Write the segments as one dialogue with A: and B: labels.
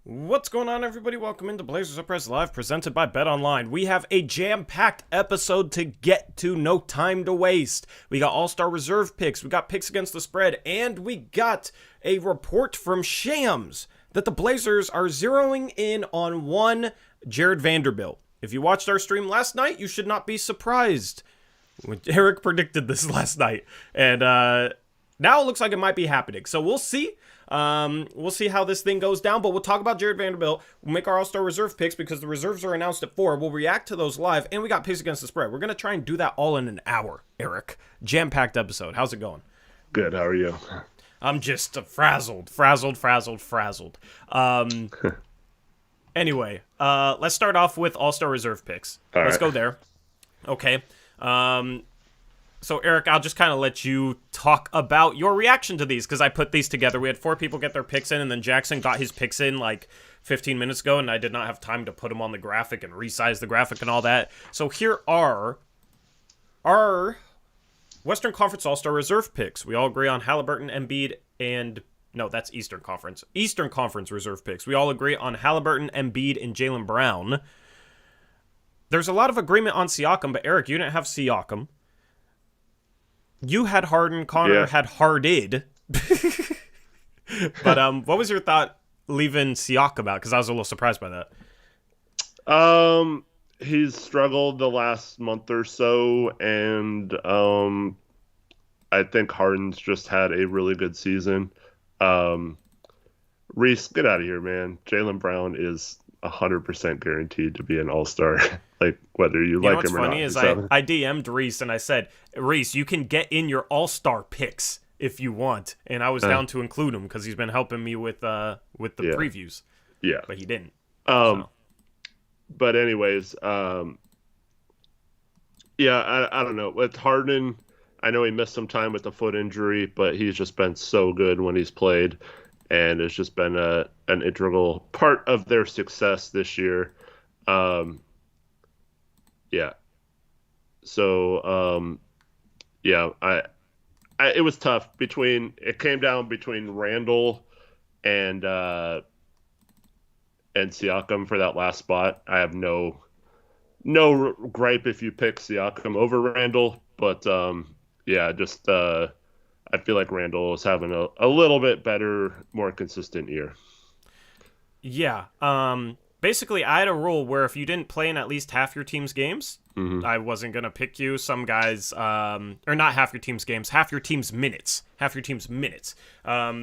A: What's going on, everybody? Welcome into Blazers Uprise Live, presented by BetOnline. We have a jam-packed episode to get to, no time to waste. We got All-Star Reserve picks, we got picks against the spread, and we got a report from Shams that the Blazers are zeroing in on one Jared Vanderbilt. If you watched our stream last night, you should not be surprised. Eric predicted this last night, and now it looks like it might be happening. So we'll see. We'll see how this thing goes down, but we'll talk about Jared Vanderbilt. We'll make our All-Star Reserve picks because the reserves are announced at 4. We'll react to those live, and we got picks against the spread. We're going to try and do that all in an hour, Eric. Jam-packed episode. How's it going?
B: Good. How are you?
A: I'm just frazzled. Anyway, let's start off with All-Star Reserve picks. Let's go there. Okay. So, Eric, I'll just kind of let you talk about your reaction to these, because I put these together. We had 4 people get their picks in, and then Jackson got his picks in like 15 minutes ago, and I did not have time to put them on the graphic and resize the graphic and all that. So here are our Western Conference All-Star Reserve picks. We all agree on Halliburton, Embiid, and... No, that's Eastern Conference. Eastern Conference Reserve picks. We all agree on Halliburton, Embiid, and Jaylen Brown. There's a lot of agreement on Siakam, but Eric, you didn't have Siakam. You had Harden, Connor had Harded. But what was your thought leaving Siakam out? Because I was a little surprised by that.
B: He's struggled the last month or so, and I think Harden's just had a really good season. Reese, get out of here, man. Jaylen Brown is 100% guaranteed to be an all-star, like whether you like him or not.
A: What's funny is I DM'd Reese and I said, Reese, you can get in your all-star picks if you want, and I was down to include him because he's been helping me with the previews.
B: Yeah,
A: but he didn't.
B: But anyways, I don't know. With Harden, I know he missed some time with the foot injury, but he's just been so good when he's played. And it's just been an integral part of their success this year. So, it was tough. It came down between Randall and Siakam for that last spot. I have no gripe if you pick Siakam over Randall, but I feel like Randall is having a little bit better, more consistent year.
A: Yeah. Basically, I had a rule where if you didn't play in at least half your team's games, I wasn't going to pick you. Some guys, or not half your team's games, half your team's minutes.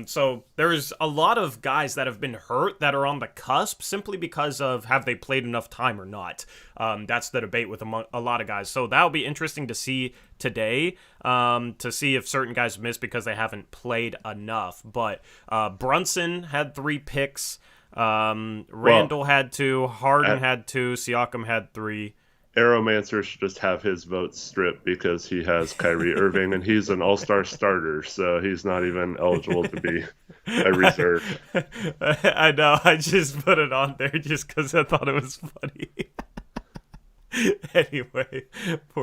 A: So there's a lot of guys that have been hurt that are on the cusp simply because of have they played enough time or not. That's the debate with a lot of guys. So that'll be interesting to see today, to see if certain guys miss because they haven't played enough. But Brunson had 3 picks. Randall had 2, Harden had 2, Siakam had 3.
B: Aeromancer should just have his vote stripped because he has Kyrie Irving and he's an all-star starter, so he's not even eligible to be a reserve.
A: I know, I just put it on there just because I thought it was funny. Anyway.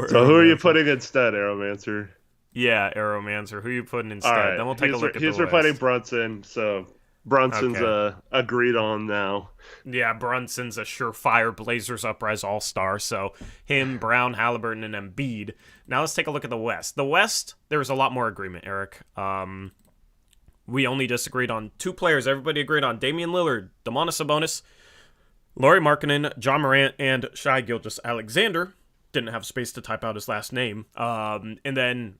B: So who are you putting instead, Aeromancer?
A: Yeah, Aeromancer. Who are you putting instead?
B: Right.
A: Then we'll take a look at
B: He's
A: the
B: refining
A: list.
B: Brunson, so... Brunson's agreed on now.
A: Yeah, Brunson's a surefire Blazers Uprise All-Star, so him, Brown, Halliburton, and Embiid. Now let's take a look at the West. The West, there was a lot more agreement, Eric. We only disagreed on 2 players. Everybody agreed on Damian Lillard, Domantas Sabonis, Lauri Markkanen, John Morant, and Shai Gilgeous-Alexander. Didn't have space to type out his last name. And then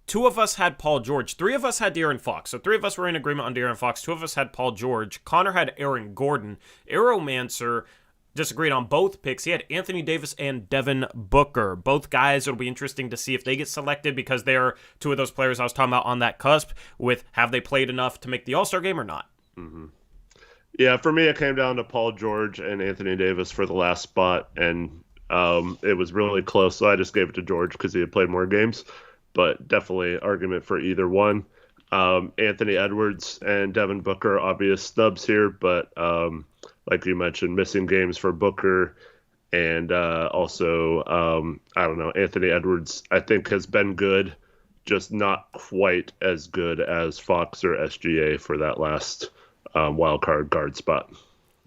A: 2 of us had Paul George. 3 of us had De'Aaron Fox. So 3 of us were in agreement on De'Aaron Fox. 2 of us had Paul George. Connor had Aaron Gordon. Aeromancer disagreed on both picks. He had Anthony Davis and Devin Booker. Both guys, it'll be interesting to see if they get selected because they're 2 of those players I was talking about on that cusp with have they played enough to make the All-Star game or not.
B: Mm-hmm. Yeah, for me, it came down to Paul George and Anthony Davis for the last spot, and it was really close, so I just gave it to George because he had played more games. But definitely argument for either one. Anthony Edwards and Devin Booker, obvious snubs here, but like you mentioned, missing games for Booker, and also, I don't know, Anthony Edwards, I think, has been good, just not quite as good as Fox or SGA for that last wild card guard spot.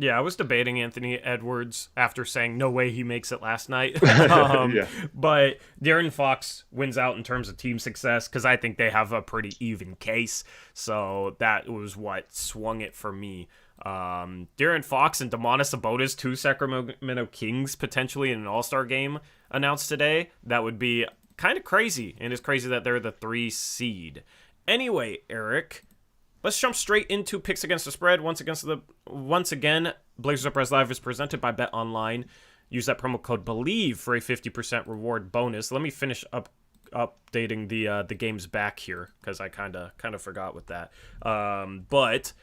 A: Yeah, I was debating Anthony Edwards after saying no way he makes it last night.
B: Yeah.
A: But De'Aaron Fox wins out in terms of team success because I think they have a pretty even case. So that was what swung it for me. De'Aaron Fox and Domantas Sabonis, 2 Sacramento Kings, potentially in an All-Star game announced today. That would be kind of crazy, and it's crazy that they're the 3 seed. Anyway, Eric, let's jump straight into picks against the spread. Once again, Blazers Uprise Live is presented by Bet Online. Use that promo code BELIEVE for a 50% reward bonus. Let me finish updating the games back here because I kind of forgot with that. But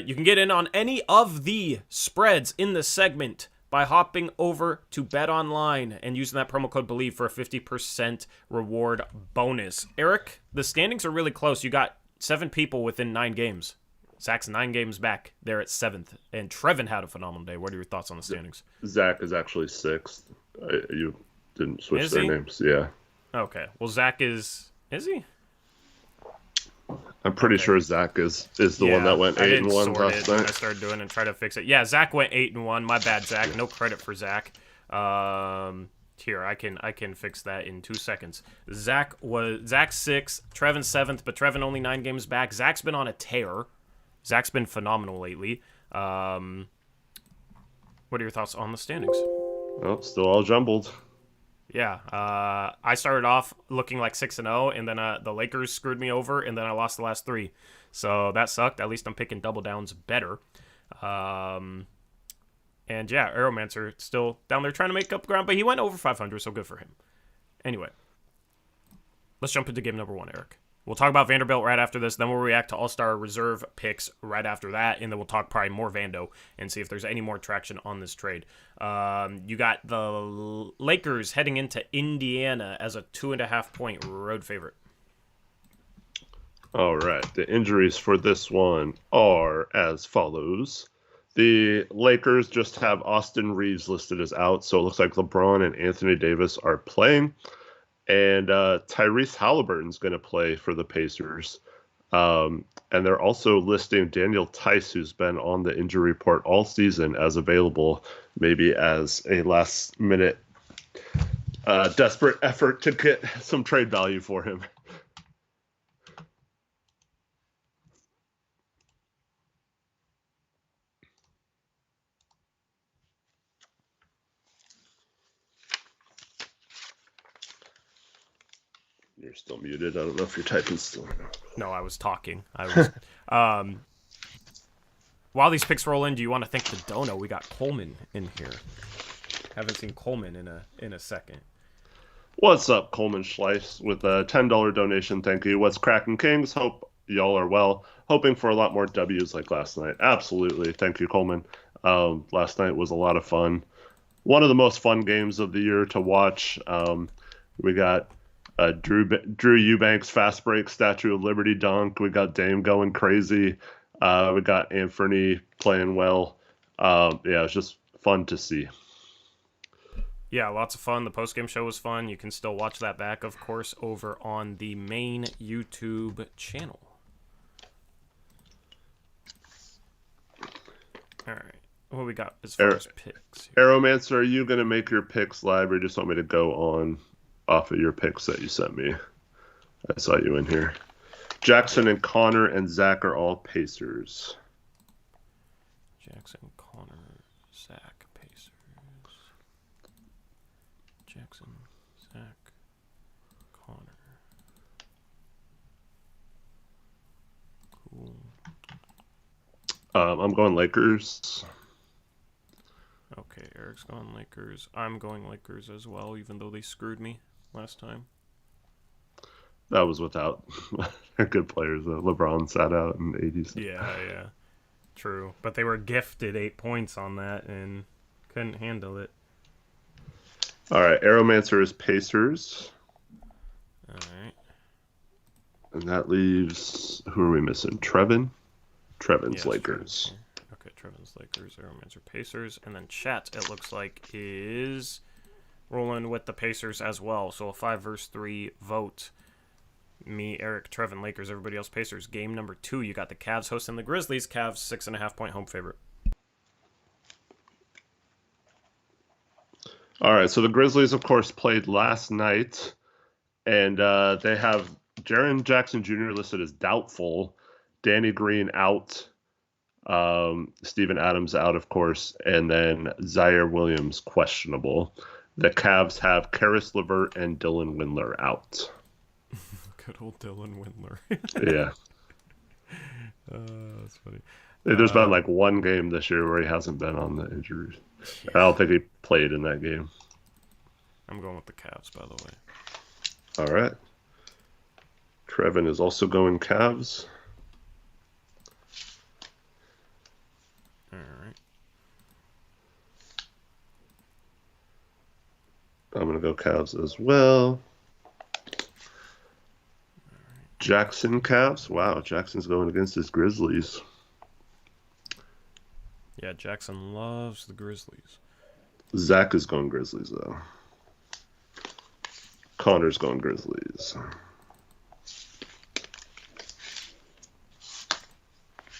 A: you can get in on any of the spreads in the segment by hopping over to Bet Online and using that promo code BELIEVE for a 50% reward bonus. Eric, the standings are really close. You got 7 people within 9 games. Zach's 9 games back. They're at 7th. And Trevin had a phenomenal day. What are your thoughts on the standings?
B: Zach is actually 6th. You didn't switch
A: Is
B: their
A: he?
B: names. Yeah.
A: Okay. Well, Zach is he?
B: I'm pretty sure Zach is the one that went 8-1 last
A: I
B: night.
A: started doing and try to fix it. Yeah, Zach went 8-1. My bad, Zach. No credit for Zach. Here, I can fix that in 2 seconds. Zach's 6th, Trevin 7th, but Trevin only 9 games back. Zach's been on a tear. Zach's been phenomenal lately. What are your thoughts on the standings?
B: Well, still all jumbled.
A: Yeah, I started off looking like 6-0, and then the Lakers screwed me over, and then I lost the last 3. So that sucked. At least I'm picking double downs better. And yeah, Aeromancer still down there trying to make up ground, but he went over 500, so good for him. Anyway, let's jump into game number 1, Eric. We'll talk about Vanderbilt right after this, then we'll react to All-Star Reserve picks right after that, and then we'll talk probably more Vando and see if there's any more traction on this trade. You got the Lakers heading into Indiana as a 2.5-point road favorite.
B: All right. The injuries for this one are as follows. The Lakers just have Austin Reeves listed as out, so it looks like LeBron and Anthony Davis are playing. And Tyrese Halliburton's going to play for the Pacers. And they're also listing Daniel Tice, who's been on the injury report all season, as available, maybe as a last-minute desperate effort to get some trade value for him. You're still muted. I don't know if you're typing still.
A: No, I was talking. I was. While these picks roll in, do you want to thank the dono? We got Coleman in here. Haven't seen Coleman in a second.
B: What's up, Coleman Schleiss, with a $10 donation. Thank you. What's cracking, Kings? Hope y'all are well. Hoping for a lot more W's like last night. Absolutely. Thank you, Coleman. Last night was a lot of fun. One of the most fun games of the year to watch. We got Drew Eubanks fast break, Statue of Liberty dunk. We got Dame going crazy. We got Anthony playing well. Yeah, it was just fun to see.
A: Yeah, lots of fun. The post-game show was fun. You can still watch that back, of course, over on the main YouTube channel. All right. What we got as far as picks here?
B: Aeromancer, are you going to make your picks live, or you just want me to go on off of your picks that you sent me? I saw you in here. Jackson and Connor and Zach are all Pacers.
A: Jackson, Connor, Zach, Pacers. Jackson, Zach, Connor. Cool.
B: I'm going Lakers.
A: Okay, Eric's going Lakers. I'm going Lakers as well, even though they screwed me last time.
B: That was without good players. LeBron sat out in the 80s.
A: Yeah. True. But they were gifted 8 points on that and couldn't handle it.
B: All right, Aeromancer is Pacers.
A: All right.
B: And that leaves, who are we missing? Trevin's
A: Yes,
B: Lakers.
A: Okay, Trevin's Lakers, Aeromancer Pacers. And then Chat, it looks like, is rolling with the Pacers as well. So a 5 versus 3 vote. Me, Eric, Trevin, Lakers, everybody else Pacers. Game number 2, you got the Cavs hosting the Grizzlies. Cavs 6.5-point home favorite.
B: All right, so the Grizzlies, of course, played last night, and they have Jaren Jackson Jr. listed as doubtful, Danny Green out, Steven Adams out, of course, and then Zaire Williams questionable. The Cavs have Karis LeVert and Dylan Windler out.
A: Good old Dylan Windler.
B: Yeah.
A: That's funny.
B: There's been like one game this year where he hasn't been on the injuries.
A: Yeah.
B: I don't think he played in that game.
A: I'm going with the Cavs, by the way.
B: All right. Trevin is also going Cavs.
A: All right.
B: I'm going to go Cavs as well. Jackson Cavs. Wow, Jackson's going against his Grizzlies.
A: Yeah, Jackson loves the Grizzlies.
B: Zach is going Grizzlies, though. Connor's going Grizzlies.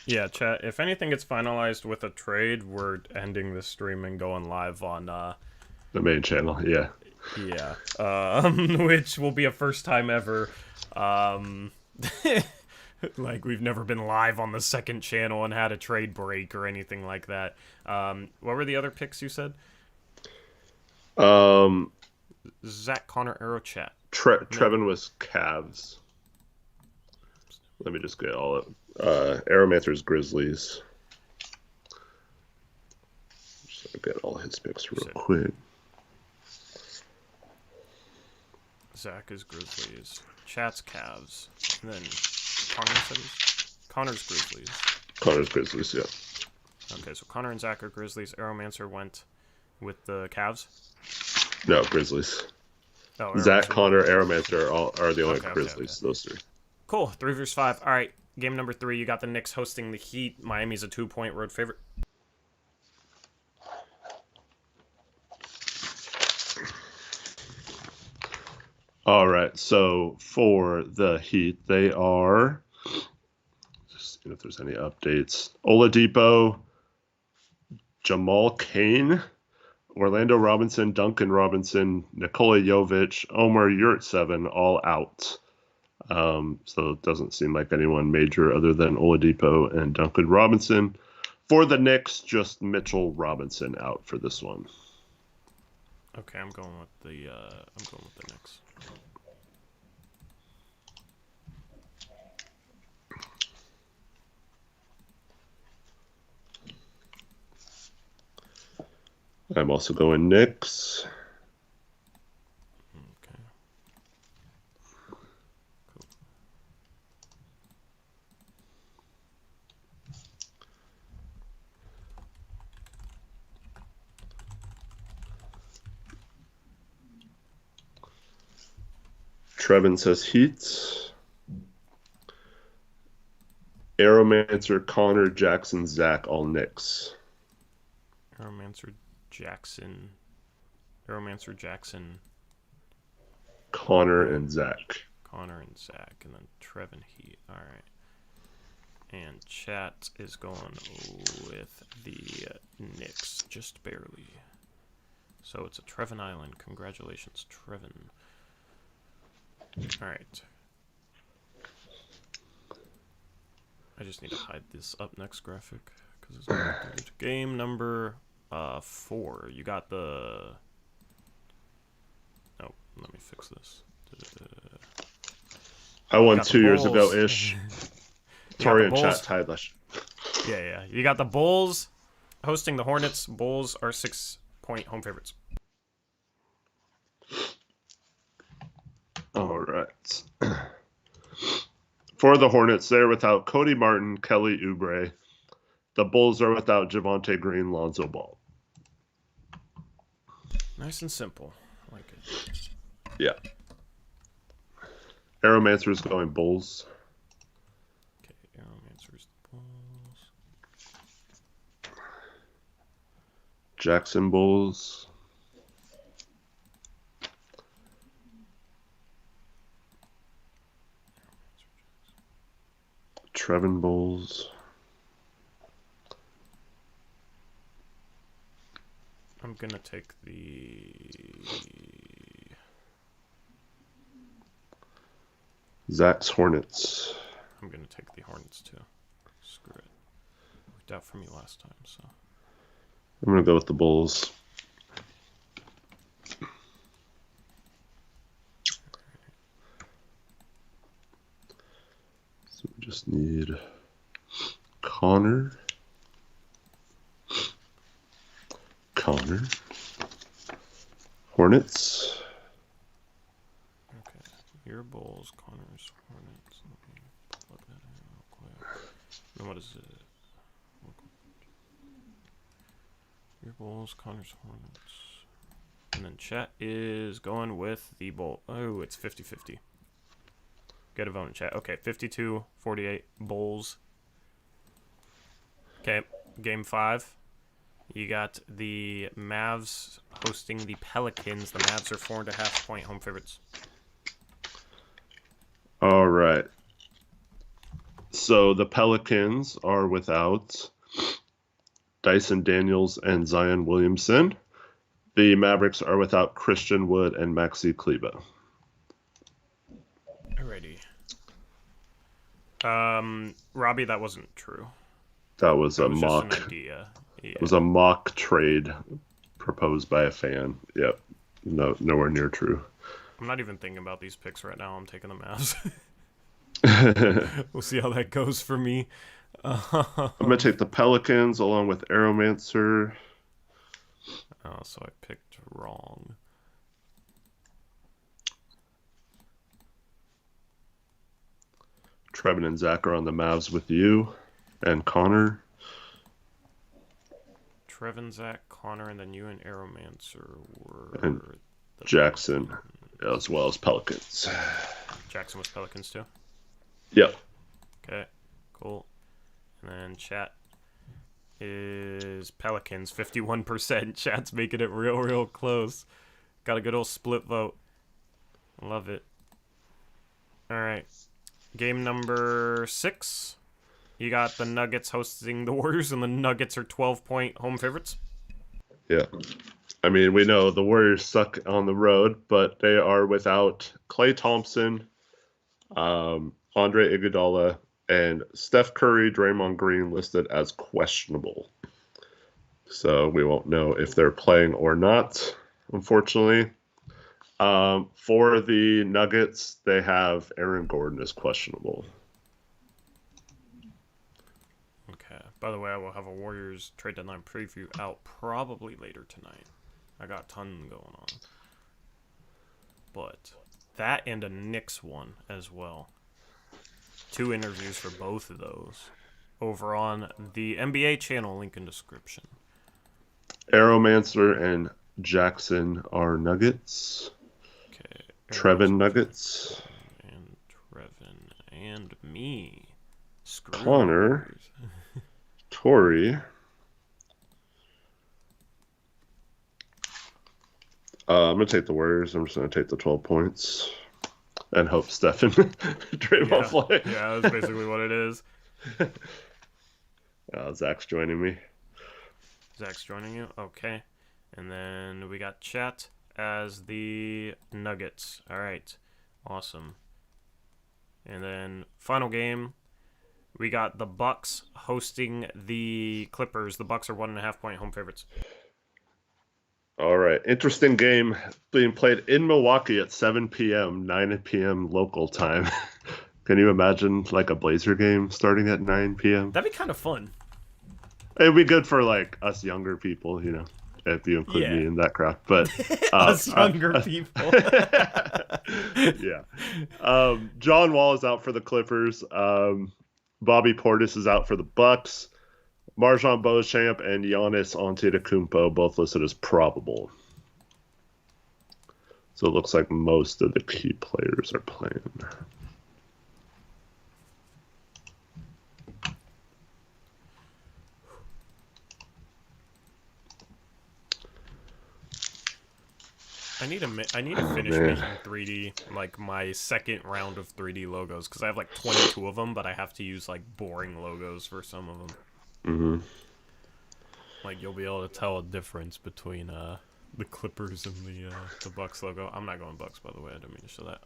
A: Yeah, chat. If anything gets finalized with a trade, we're ending this stream and going live on
B: the main channel. Yeah.
A: Yeah. Which will be a first time ever. Like we've never been live on the second channel and had a trade break or anything like that. What were the other picks you said? Zach, Connor, Arrow, chat.
B: Trevin was Cavs. Let me just get all of Aeromancer's Grizzlies. Just get all his picks real quick.
A: Zach is Grizzlies. Chat's Cavs. And then Connor said Connor's Grizzlies.
B: Connor's Grizzlies, yeah.
A: Okay, so Connor and Zach are Grizzlies. Aeromancer went with the Cavs?
B: No, Grizzlies.
A: Oh,
B: Zach, Connor, Aeromancer are the only
A: Okay,
B: Grizzlies, those three.
A: Cool. 3 vs 5. All right. Game number 3. You got the Knicks hosting the Heat. Miami's a 2-point road favorite.
B: All right. So for the Heat, they are. Just seeing if there's any updates. Oladipo, Jamal Cain, Orlando Robinson, Duncan Robinson, Nikola Jovic, Omer Yurtseven, all out. So it doesn't seem like anyone major other than Oladipo and Duncan Robinson. For the Knicks, just Mitchell Robinson out for this one.
A: Okay, I'm going with the Knicks.
B: I'm also going Knicks.
A: Okay. Cool.
B: Trevin says Heat. Aeromancer, Connor, Jackson, Zach, all Knicks.
A: Aeromancer, Jackson. Aeromancer, Jackson.
B: Connor and Zach.
A: Connor and Zach. And then Trevin Heat. All right. And chat is going with the Knicks. Just barely. So it's a Trevin Island. Congratulations, Trevin. All right. I just need to hide this up next graphic because it's not good. Game number 4. You got the. Oh, let me fix this.
B: I won 2 years ago ish. Tori and chat tied last.
A: Yeah. You got the Bulls hosting the Hornets. Bulls are 6-point home favorites.
B: All right. For the Hornets, they're without Cody Martin, Kelly Oubre. The Bulls are without Javonte Green, Lonzo Ball.
A: Nice and simple. I like it.
B: Yeah. Aeromancer is going Bulls.
A: Okay, Aeromancer's the Bulls.
B: Jackson Bulls. Trevin Bulls.
A: I'm I'm gonna take the
B: Zach's Hornets.
A: I'm gonna take the Hornets too. Screw it. Worked out for me last time, so.
B: I'm gonna go with the Bulls. So we just need Connor. Hornets.
A: Okay. Your Bulls, Connor's Hornets. Let me plug that in real quick. And what is it? Your Bulls, Connor's Hornets. And then chat is going with the Bull. Oh, it's 50-50. Get a vote in chat. Okay, 52-48 Bulls. Okay, game 5. You got the Mavs hosting the Pelicans. The Mavs are 4.5-point home favorites.
B: All right. So the Pelicans are without Dyson Daniels and Zion Williamson. The Mavericks are without Christian Wood and Maxi Kleber.
A: Alrighty. Robbie, that wasn't true.
B: That was
A: That
B: a
A: was
B: mock.
A: just an idea. Yeah.
B: It was a mock trade proposed by a fan. Yep. No, nowhere near true.
A: I'm not even thinking about these picks right now. I'm taking the Mavs. We'll see how that goes for me.
B: I'm gonna take the Pelicans along with Aeromancer.
A: Oh, so I picked wrong.
B: Trevin and Zach are on the Mavs with you and Connor.
A: Trevin, Zach, Connor, and then you and Aeromancer were
B: And
A: the
B: Jackson, as well as Pelicans.
A: Jackson was Pelicans too.
B: Yep.
A: Okay, cool. And then chat is Pelicans, 51%. Chat's making it real close. Got a good old split vote. Love it. All right. Game number 6. You got the Nuggets hosting the Warriors, and the Nuggets are 12-point home favorites.
B: Yeah. I mean, we know the Warriors suck on the road, but they are without Klay Thompson, Andre Iguodala, and Steph Curry, Draymond Green listed as questionable. So we won't know if they're playing or not, unfortunately. For the Nuggets, they have Aaron Gordon as questionable.
A: Okay. By the way, I will have a Warriors trade deadline preview out probably later tonight. I got a ton going on. But that and a Knicks one as well. 2 interviews for both of those over on the NBA channel, link in description.
B: Aeromancer and Jackson are Nuggets.
A: Okay.
B: Trevin Nuggets.
A: And Trevin and me. Screw
B: Connor.
A: Warriors.
B: Tori. I'm going to take the Warriors. I'm just going to take the 12 points and hope Stephen Draymond play.
A: Yeah, that's basically what it is.
B: Zach's joining me.
A: Zach's joining you? Okay. And then we got chat as the Nuggets. All right. Awesome. And then final game, we got the Bucks hosting the Clippers. The Bucks are 1.5-point home favorites.
B: All right. Interesting game being played in Milwaukee at 7 p.m., 9 p.m. local time. Can you imagine like a Blazer game starting at 9 p.m.?
A: That'd be kind of fun.
B: It'd be good for like us younger people, you know, if you include me in that crowd. But
A: us younger people.
B: Yeah. John Wall is out for the Clippers. Bobby Portis is out for the Bucks. Marjon Beauchamp and Giannis Antetokounmpo both listed as probable. So it looks like most of the key players are playing.
A: I need to finish making 3D, like my second round of 3D logos, because I have like 22 of them, but I have to use like boring logos for some of them. Like you'll be able to tell a difference between the Clippers and the Bucks logo. I'm not going Bucks, by the way. I didn't mean to show that.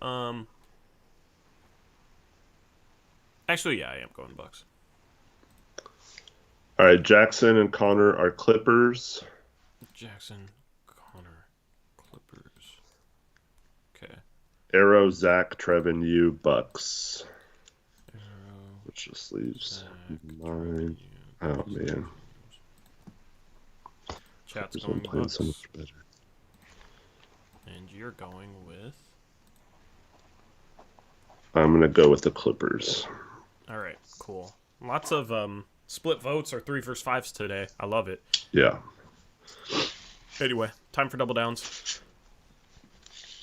A: Actually, yeah, I am going Bucks.
B: All right, Jackson and Connor are Clippers.
A: Jackson, Connor, Clippers. Okay.
B: Arrow, Zach, Trevin, you, Bucks.
A: Arrow,
B: Which just leaves
A: Zach,
B: mine. Oh, man.
A: Chat's
B: Clippers
A: going
B: been playing
A: Bucks.
B: so much better.
A: And you're going with?
B: I'm going to go with the Clippers.
A: All right, cool. Lots of split votes or 3 versus 5s today. I love it.
B: Yeah.
A: Anyway, time for double downs.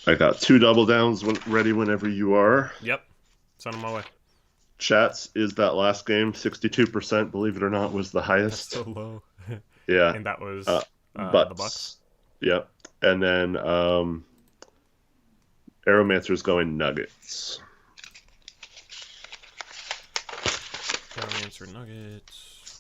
B: I got 2 double downs ready whenever you are.
A: Yep. Send them my way.
B: Chats is that last game. 62%, believe it or not, was the highest.
A: That's so low.
B: Yeah.
A: And that was
B: Bucks.
A: the Bucks?
B: Yep. And then Aeromancer's going Nuggets.
A: Aeromancer Nuggets.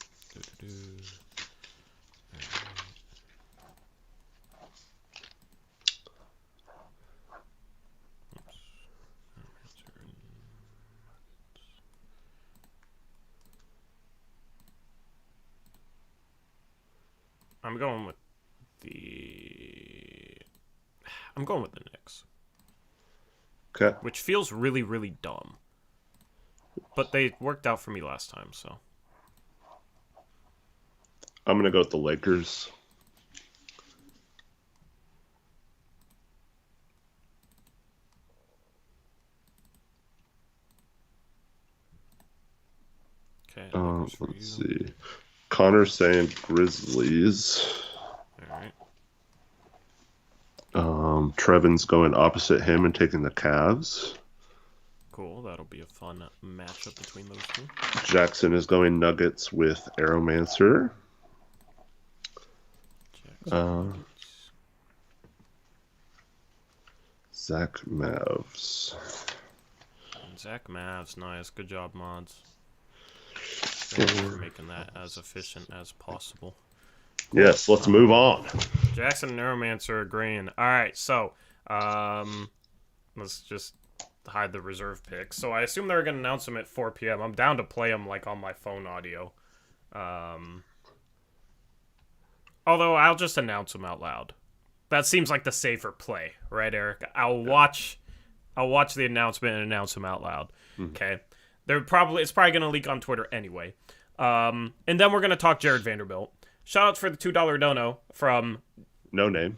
A: I'm going with the Knicks.
B: Okay.
A: Which feels really, really dumb. But they worked out for me last time, so.
B: I'm going to go with the Lakers.
A: Okay, Lakers for
B: Let's
A: you.
B: see. Connor's saying Grizzlies.
A: Alright.
B: Trevin's going opposite him and taking the Cavs.
A: Cool, that'll be a fun matchup between those two.
B: Jackson is going Nuggets with Aeromancer.
A: Jackson.
B: Zach Mavs.
A: Zach Mavs, nice. Good job, mods. Thank you for making that as efficient as possible.
B: Yes, let's move on.
A: Jackson and Neuromancer agreeing. Alright, so let's just hide the reserve picks. So I assume they're going to announce them at 4 p.m. I'm down to play them like on my phone audio. Although I'll just announce them out loud. That seems like the safer play, right, Eric? I'll watch the announcement and announce them out loud. Okay. It's probably going to leak on Twitter anyway. And then we're going to talk Jared Vanderbilt. Shoutouts for the $2 dono from
B: No Name.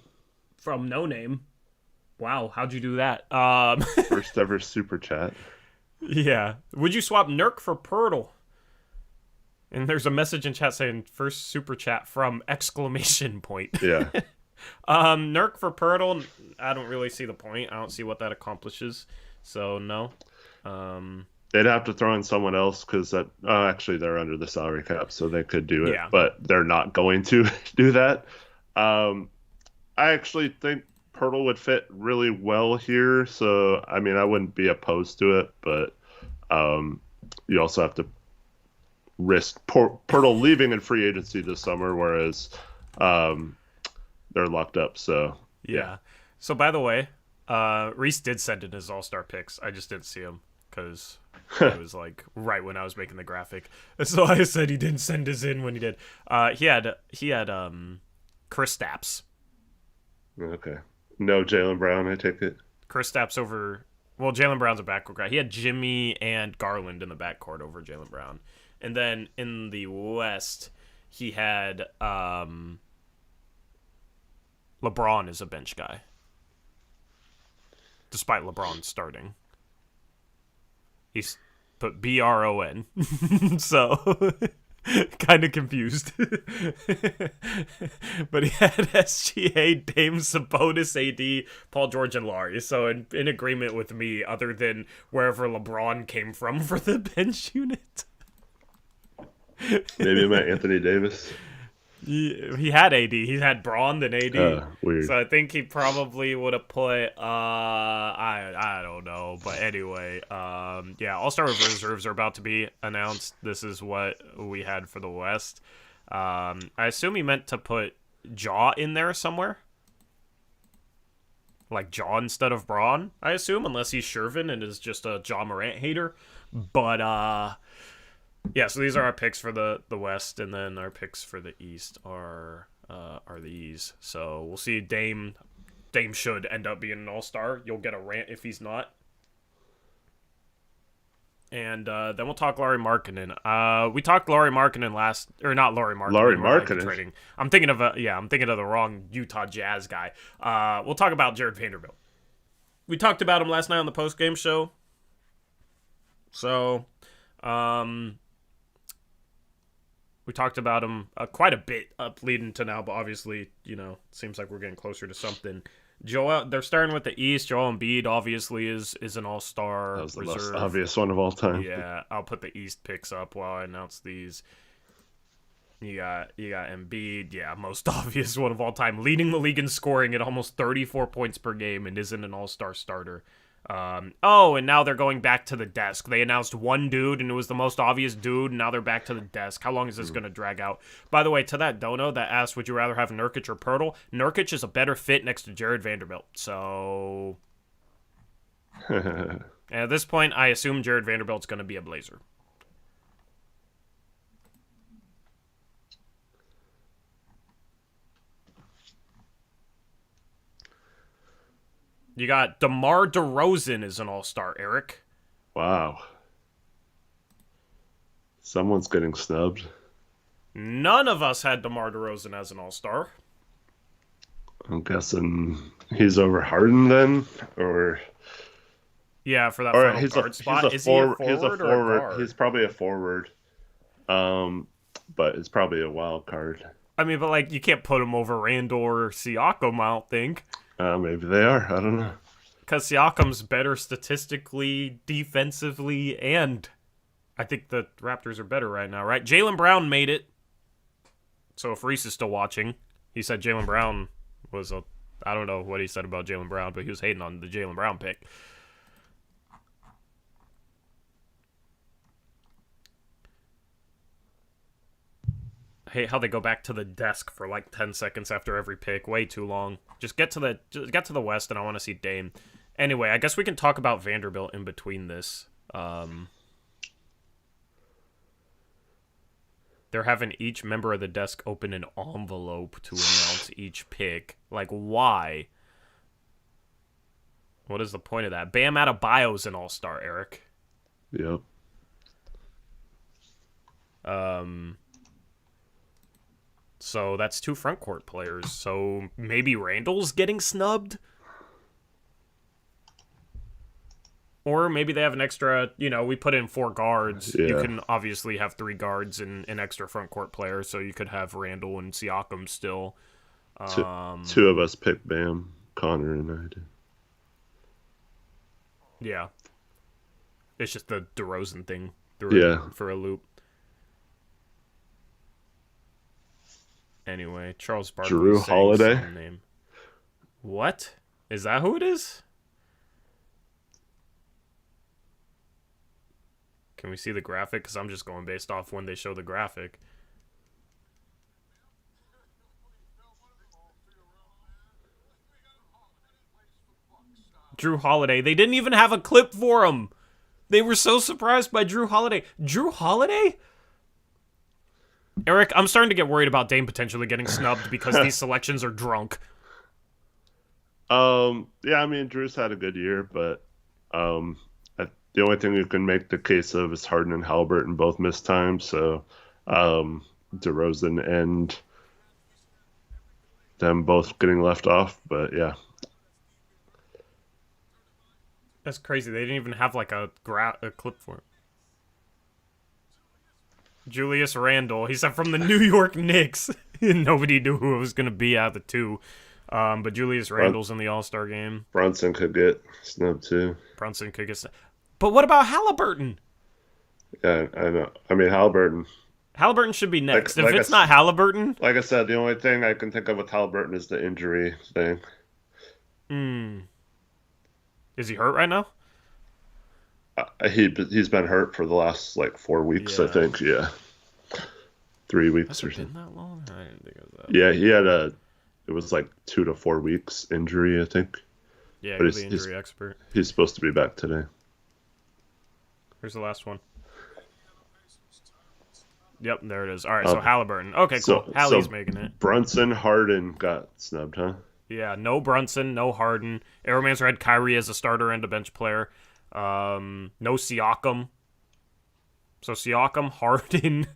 A: From No Name. Wow, how'd you do that?
B: First ever super chat.
A: Yeah. Would you swap Nurk for Pirtle? And there's a message in chat saying first super chat from !
B: Yeah.
A: Nurk for Pirtle, I don't really see the point. I don't see what that accomplishes. So no.
B: They'd have to throw in someone else because actually they're under the salary cap, so they could do it,
A: Yeah.
B: but they're not going to do that. I actually think Pirtle would fit really well here, so I mean I wouldn't be opposed to it, but you also have to risk Pirtle leaving in free agency this summer, whereas they're locked up. So
A: Yeah. So by the way, Reese did send in his all-star picks. I just didn't see him because it was like right when I was making the graphic. So I said he didn't send his in when he did. He had Chris Stapps.
B: Okay. No Jaylen Brown, I take it.
A: Chris Stapps over. Well, Jaylen Brown's a backcourt guy. He had Jimmy and Garland in the backcourt over Jaylen Brown, and then in the West, he had LeBron as a bench guy, despite LeBron starting. He's put BRON, so kind of confused. But he had SGA, Dame, Sabonis, AD, Paul George, and Laurie. So in agreement with me, other than wherever LeBron came from for the bench unit.
B: Maybe it meant Anthony Davis.
A: He had AD. He had Braun then AD.
B: Weird.
A: So I think he probably would have put I don't know. But anyway, yeah, All-Star reserves are about to be announced. This is what we had for the West. I assume he meant to put Jaw in there somewhere. Like Jaw instead of Braun, I assume, unless he's Shervin and is just a Jaw Morant hater. But, yeah, so these are our picks for the West, and then our picks for the East are these. So we'll see. Dame should end up being an all-star. You'll get a rant if he's not. And then we'll talk Lauri Markkanen. We talked Lauri Markkanen last, or not Lauri Markkanen.
B: Lauri Markkanen.
A: I'm thinking of the wrong Utah Jazz guy. We'll talk about Jared Vanderbilt. We talked about him last night on the post-game show. So, we talked about him quite a bit up leading to now, but obviously, seems like we're getting closer to something. They're starting with the East. Joel Embiid obviously is an all-star.
B: That was the
A: reserve.
B: most obvious one of all time.
A: Yeah, I'll put the East picks up while I announce these. You got Embiid, yeah, most obvious one of all time, leading the league in scoring at almost 34 points per game and isn't an all-star starter. And now they're going back to the desk. They announced one dude, and it was the most obvious dude, and now they're back to the desk. How long is this going to drag out? By the way, to that dono that asked, would you rather have Nurkic or Pirtle? Nurkic is a better fit next to Jared Vanderbilt. So, and at this point, I assume Jared Vanderbilt's going to be a Blazer. You got DeMar DeRozan as an all-star, Eric.
B: Wow. Someone's getting snubbed.
A: None of us had DeMar DeRozan as an all-star.
B: I'm guessing he's over Harden then, or
A: yeah, for that final guard spot.
B: Is he a forward?
A: He's a forward.
B: He's probably a forward. But it's probably a wild card.
A: I mean, but like you can't put him over Randall or Siakam, I don't think.
B: Maybe they are. I don't know.
A: Because Siakam's better statistically, defensively, and I think the Raptors are better right now, right? Jaylen Brown made it. So if Reese is still watching, he said Jaylen Brown was a... I don't know what he said about Jaylen Brown, but he was hating on the Jaylen Brown pick. I hate how they go back to the desk for like 10 seconds after every pick. Way too long. Just get to the West, and I want to see Dame. Anyway, I guess we can talk about Vanderbilt in between this. They're having each member of the desk open an envelope to announce each pick. Like, why? What is the point of that? Bam Adebayo's an all-star, Eric.
B: Yep.
A: So that's 2 front court players. So maybe Randall's getting snubbed? Or maybe they have an extra, we put in 4 guards. Yeah. You can obviously have 3 guards and an extra front court player, so you could have Randall and Siakam still.
B: Two of us picked Bam, Connor and I did.
A: Yeah. It's just the DeRozan thing for a loop. Anyway, Charles Barkley.
B: Drew Holiday.
A: Name. What? Is that who it is? Can we see the graphic? Because I'm just going based off when they show the graphic. Drew Holiday. They didn't even have a clip for him. They were so surprised by Drew Holiday. Drew Holiday? Eric, I'm starting to get worried about Dame potentially getting snubbed because these selections are drunk.
B: Yeah, I mean, Drew's had a good year, but the only thing you can make the case of is Harden and Halliburton both missed time, so DeRozan and them both getting left off, but yeah.
A: That's crazy. They didn't even have like a clip for it. Julius Randle. He said from the New York Knicks. Nobody knew who it was going to be out of the 2. But Julius Randle's in the All-Star game.
B: Brunson could get snubbed too.
A: Brunson could get snubbed. But what about Halliburton?
B: Yeah, I know. I mean, Halliburton
A: should be next. If it's not Halliburton...
B: Like I said, the only thing I can think of with Halliburton is the injury thing.
A: Is he hurt right now?
B: He's been hurt for the last 4 weeks, I think. Yeah. 3 weeks
A: Has
B: or
A: it been
B: something.
A: that long? I didn't think it was that
B: Yeah,
A: long.
B: he had it was like 2 to 4 weeks injury, I think.
A: Yeah,
B: But
A: you're the injury expert.
B: he's supposed to be back today.
A: Here's the last one. Yep, there it is. All right, so
B: Okay.
A: Halliburton. Okay, cool. Hallie's
B: So
A: making it.
B: Brunson Harden got snubbed, huh?
A: Yeah, no Brunson, no Harden. Arrowmancer had Kyrie as a starter and a bench player. No Siakam. So Siakam, Harden.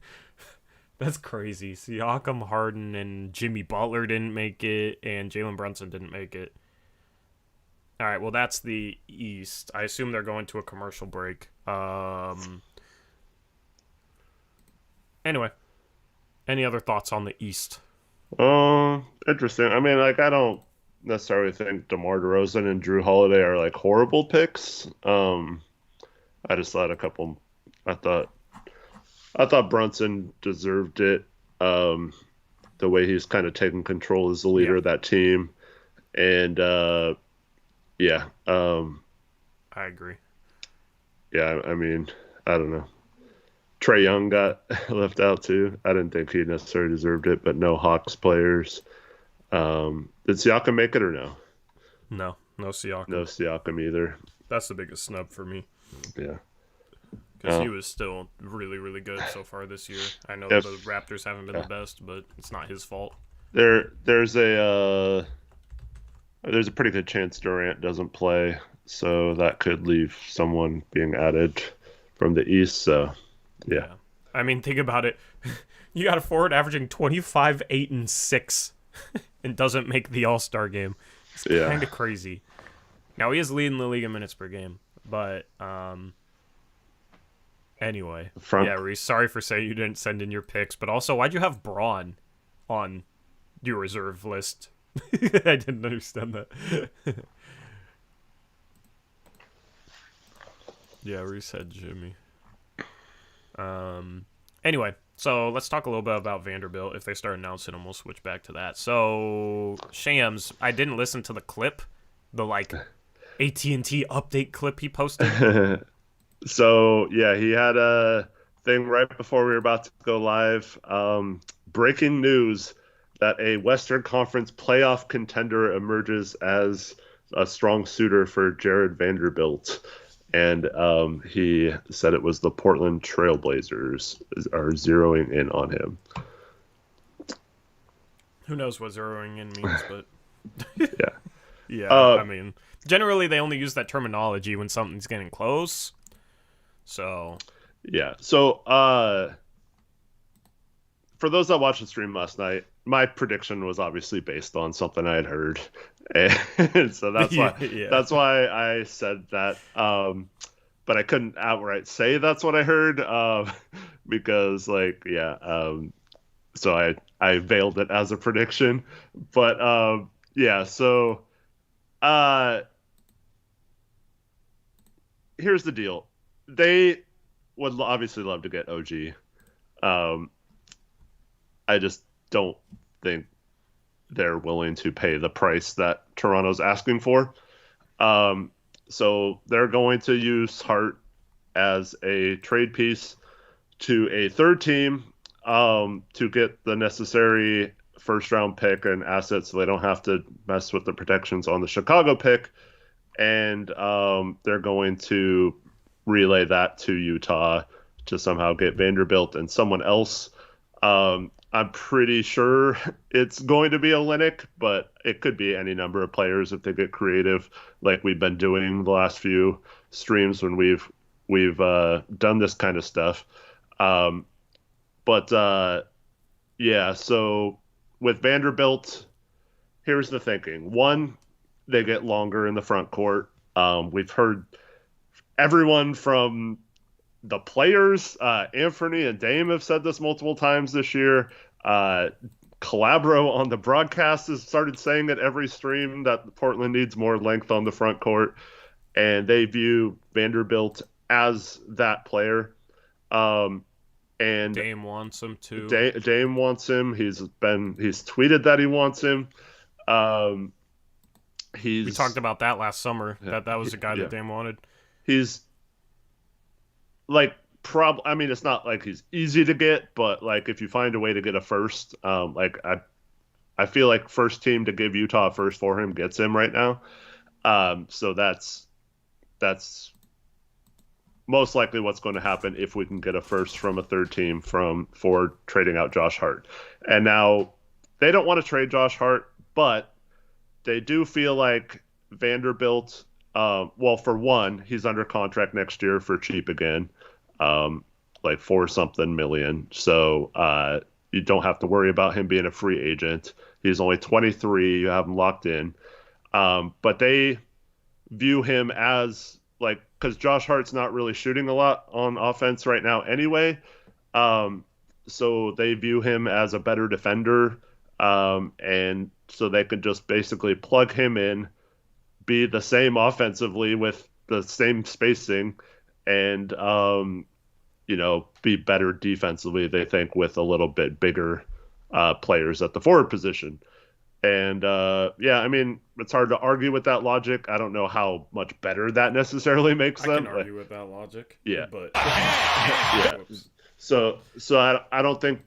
A: That's crazy. Siakam, Harden, and Jimmy Butler didn't make it, and Jalen Brunson didn't make it. All right, well that's the East. I assume they're going to a commercial break. Anyway, any other thoughts on the East?
B: Interesting. I mean, like I don't necessarily think DeMar DeRozan and Drew Holiday are like horrible picks. I just thought a couple. I thought I thought Brunson deserved it. Um, the way he's kind of taken control as the leader
A: Yeah,
B: of that team, and yeah,
A: I agree.
B: yeah. I mean, I don't know. Trey Young got left out too. I didn't think he necessarily deserved it, but no Hawks players. Did Siakam make it or no?
A: No, no
B: No
A: Siakam.
B: Siakam either.
A: That's the biggest snub for me
B: Yeah.
A: because he
B: Uh,
A: was still really, really good so far this year. I know the
B: if
A: Raptors haven't been
B: yeah.
A: the best, but it's not his fault.
B: There's a pretty good chance Durant doesn't play, so that could leave someone being added from the East. So yeah,
A: Yeah, I mean, think about it. You got a forward averaging 25, 8, and 6, and doesn't make the All Star game. It's kind
B: yeah.
A: of crazy. Now he is leading the league in minutes per game, but anyway,
B: Front
A: yeah, Reese. Sorry for saying you didn't send in your picks, but also why'd you have Braun on your reserve list? I didn't understand that. Yeah, Reese had Jimmy. Anyway, so let's talk a little bit about Vanderbilt. If they start announcing them, we'll switch back to that. So Shams, I didn't listen to the clip, the like AT&T update clip he posted.
B: So yeah, he had a thing right before we were about to go live. Breaking news that a Western Conference playoff contender emerges as a strong suitor for Jared Vanderbilt. And he said it was the Portland Trailblazers are zeroing in on him.
A: Who knows what zeroing in means, but
B: Yeah.
A: yeah,
B: Uh,
A: I mean, generally they only use that terminology when something's getting close. So,
B: yeah. So for those that watched the stream last night, my prediction was obviously based on something I had heard, and so
A: yeah.
B: that's why I said that. But I couldn't outright say that's what I heard, because like yeah, so I veiled it as a prediction. But yeah, so uh, here's the deal: they would obviously love to get OG. Um, I just don't think they're willing to pay the price that Toronto's asking for. Um, so they're going to use Hart as a trade piece to a third team, to get the necessary first round pick and assets so they don't have to mess with the protections on the Chicago pick. And they're going to relay that to Utah to somehow get Vanderbilt and someone else. I'm pretty sure it's going to be Olynyk, but it could be any number of players if they get creative, like we've been doing the last few streams when we've done this kind of stuff. Um, but yeah, so with Vanderbilt, here's the thinking: one, they get longer in the front court. We've heard everyone from the players, Anthony and Dame have said this multiple times this year. Calabro on the broadcast has started saying it every stream that Portland needs more length on the front court, and they view Vanderbilt as that player. And
A: Dame wants him too.
B: Dame wants him. He's tweeted that he wants him. Um,
A: We talked about that last summer.
B: Yeah,
A: That was the guy
B: yeah.
A: that Dame wanted.
B: He's like I mean, it's not like he's easy to get, but like if you find a way to get a first, I feel like first team to give Utah a first for him gets him right now. So that's most likely what's going to happen if we can get a first from a third team for trading out Josh Hart. And now they don't want to trade Josh Hart, but they do feel like Vanderbilt. Well, for one, he's under contract next year for cheap again, like 4-something million. So you don't have to worry about him being a free agent. He's only 23. You have him locked in. But they view him as like, because Josh Hart's not really shooting a lot on offense right now anyway. So they view him as a better defender. And so they could just basically plug him in, be the same offensively with the same spacing, and, be better defensively, they think, with a little bit bigger players at the forward position. And I mean, it's hard to argue with that logic. I don't know how much better that necessarily makes them.
A: I can argue with that logic.
B: Yeah,
A: but
B: yeah. So I don't think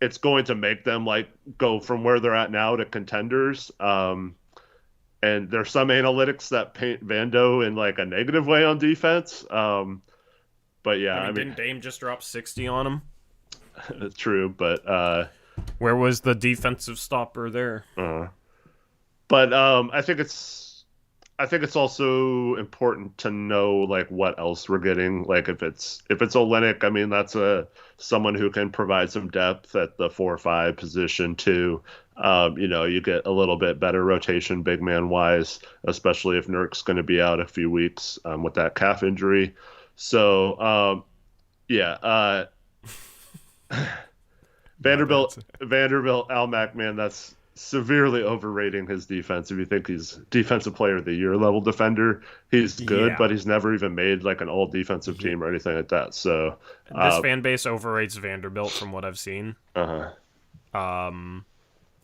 B: it's going to make them like go from where they're at now to contenders. And there's some analytics that paint Vando in like a negative way on defense. But yeah, I mean,
A: didn't Dame just drop 60 on him?
B: True, but
A: where was the defensive stopper there?
B: But I think it's also important to know like what else we're getting. Like if it's Olynyk, I mean that's someone who can provide some depth at the 4-5 position too. You get a little bit better rotation big man wise, especially if Nurk's going to be out a few weeks with that calf injury. So Vanderbilt, Almac, man, that's severely overrating his defense. If you think he's defensive player of the year level defender, he's good, but he's never even made like an all defensive team or anything like that. So
A: this fan base overrates Vanderbilt from what I've seen.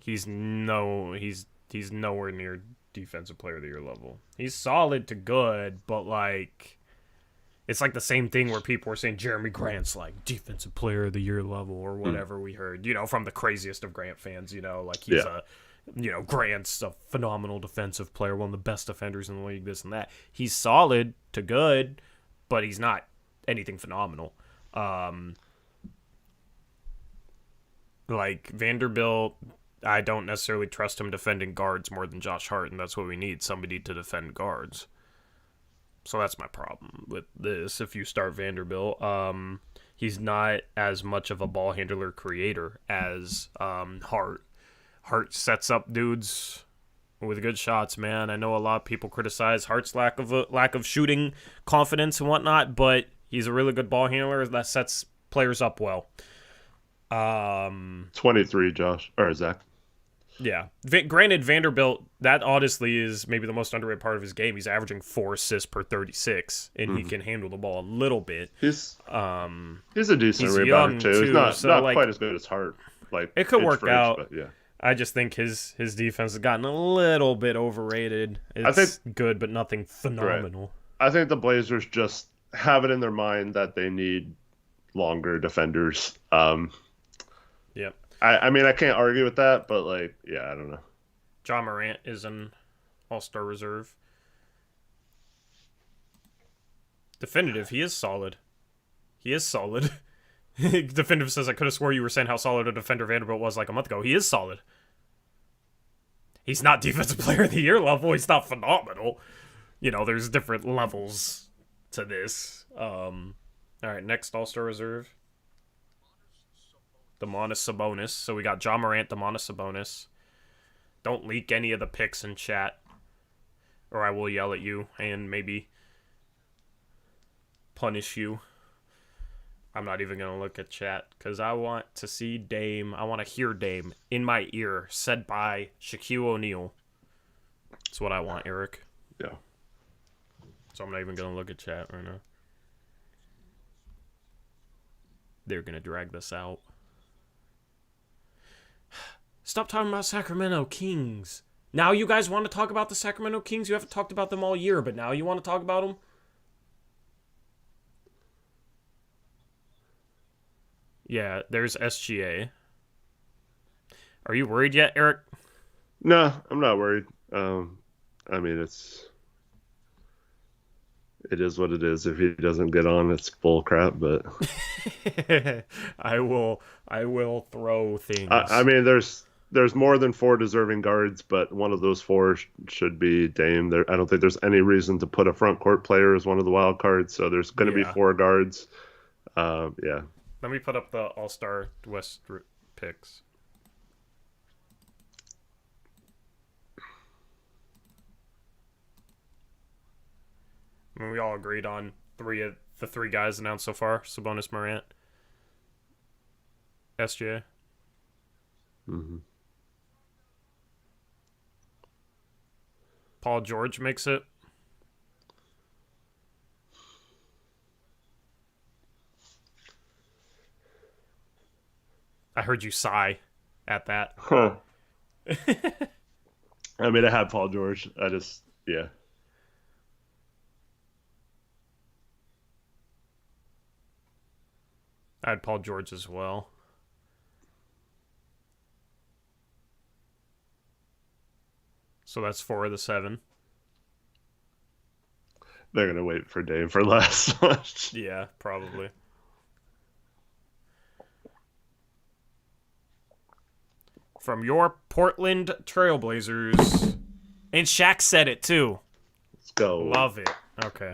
A: He's nowhere near defensive player of the year level. He's solid to good, but like it's like the same thing where people were saying Jeremy Grant's like defensive player of the year level or whatever we heard, from the craziest of Grant fans, like he's Grant's a phenomenal defensive player, one of the best defenders in the league, this and that. He's solid to good, but he's not anything phenomenal. Like Vanderbilt, I don't necessarily trust him defending guards more than Josh Hart, and that's what we need, somebody to defend guards. So that's my problem with this. If you start Vanderbilt, he's not as much of a ball handler creator as Hart. Hart sets up dudes with good shots, man. I know a lot of people criticize Hart's lack of shooting confidence and whatnot, but he's a really good ball handler that sets players up well.
B: 23, Josh or Zach.
A: Yeah. Granted, Vanderbilt, that honestly is maybe the most underrated part of his game. He's averaging 4 assists per 36, and he can handle the ball a little bit.
B: He's a decent rebounder, too. He's not quite as good as Hart. Like
A: it could work out.
B: But yeah.
A: I just think his defense has gotten a little bit overrated. It's good, but nothing phenomenal.
B: Right. I think the Blazers just have it in their mind that they need longer defenders.
A: Yep.
B: I mean, I can't argue with that, but, like, yeah, I don't know.
A: John Morant is an all-star reserve. Definitive, he is solid. Definitive says, I could have swore you were saying how solid a defender Vanderbilt was like a month ago. He is solid. He's not defensive player of the year level. He's not phenomenal. There's different levels to this. All right, next all-star reserve. Domantas Sabonis. So we got John Morant, Domantas Sabonis. Don't leak any of the picks in chat, or I will yell at you and maybe punish you. I'm not even going to look at chat because I want to see Dame. I want to hear Dame in my ear said by Shaquille O'Neal. That's what I want, Eric.
B: Yeah.
A: So I'm not even going to look at chat right now. They're going to drag this out. Stop talking about Sacramento Kings. Now you guys want to talk about the Sacramento Kings? You haven't talked about them all year, but now you want to talk about them? Yeah, there's SGA. Are you worried yet, Eric?
B: No, I'm not worried. I mean, it is what it is. If he doesn't get on, it's bull crap. But
A: I will throw
B: I
A: things.
B: mean, there's more than four deserving guards, but one of those four should be Dame. I don't think there's any reason to put a front court player as one of the wild cards. So there's going to be
A: Yeah.
B: four guards. Yeah,
A: Let me put up the All-Star West picks. I mean, we all agreed on three of the three guys announced so far: Sabonis, Morant, SGA.
B: hmm
A: Paul George makes it. I heard you sigh at that.
B: Huh. I mean, I had Paul George. Yeah.
A: I had Paul George as well. So that's 4 of the 7.
B: They're gonna wait for Dame for last much.
A: Yeah, probably. From your Portland Trailblazers. And Shaq said it too.
B: Let's go.
A: Love it. Okay.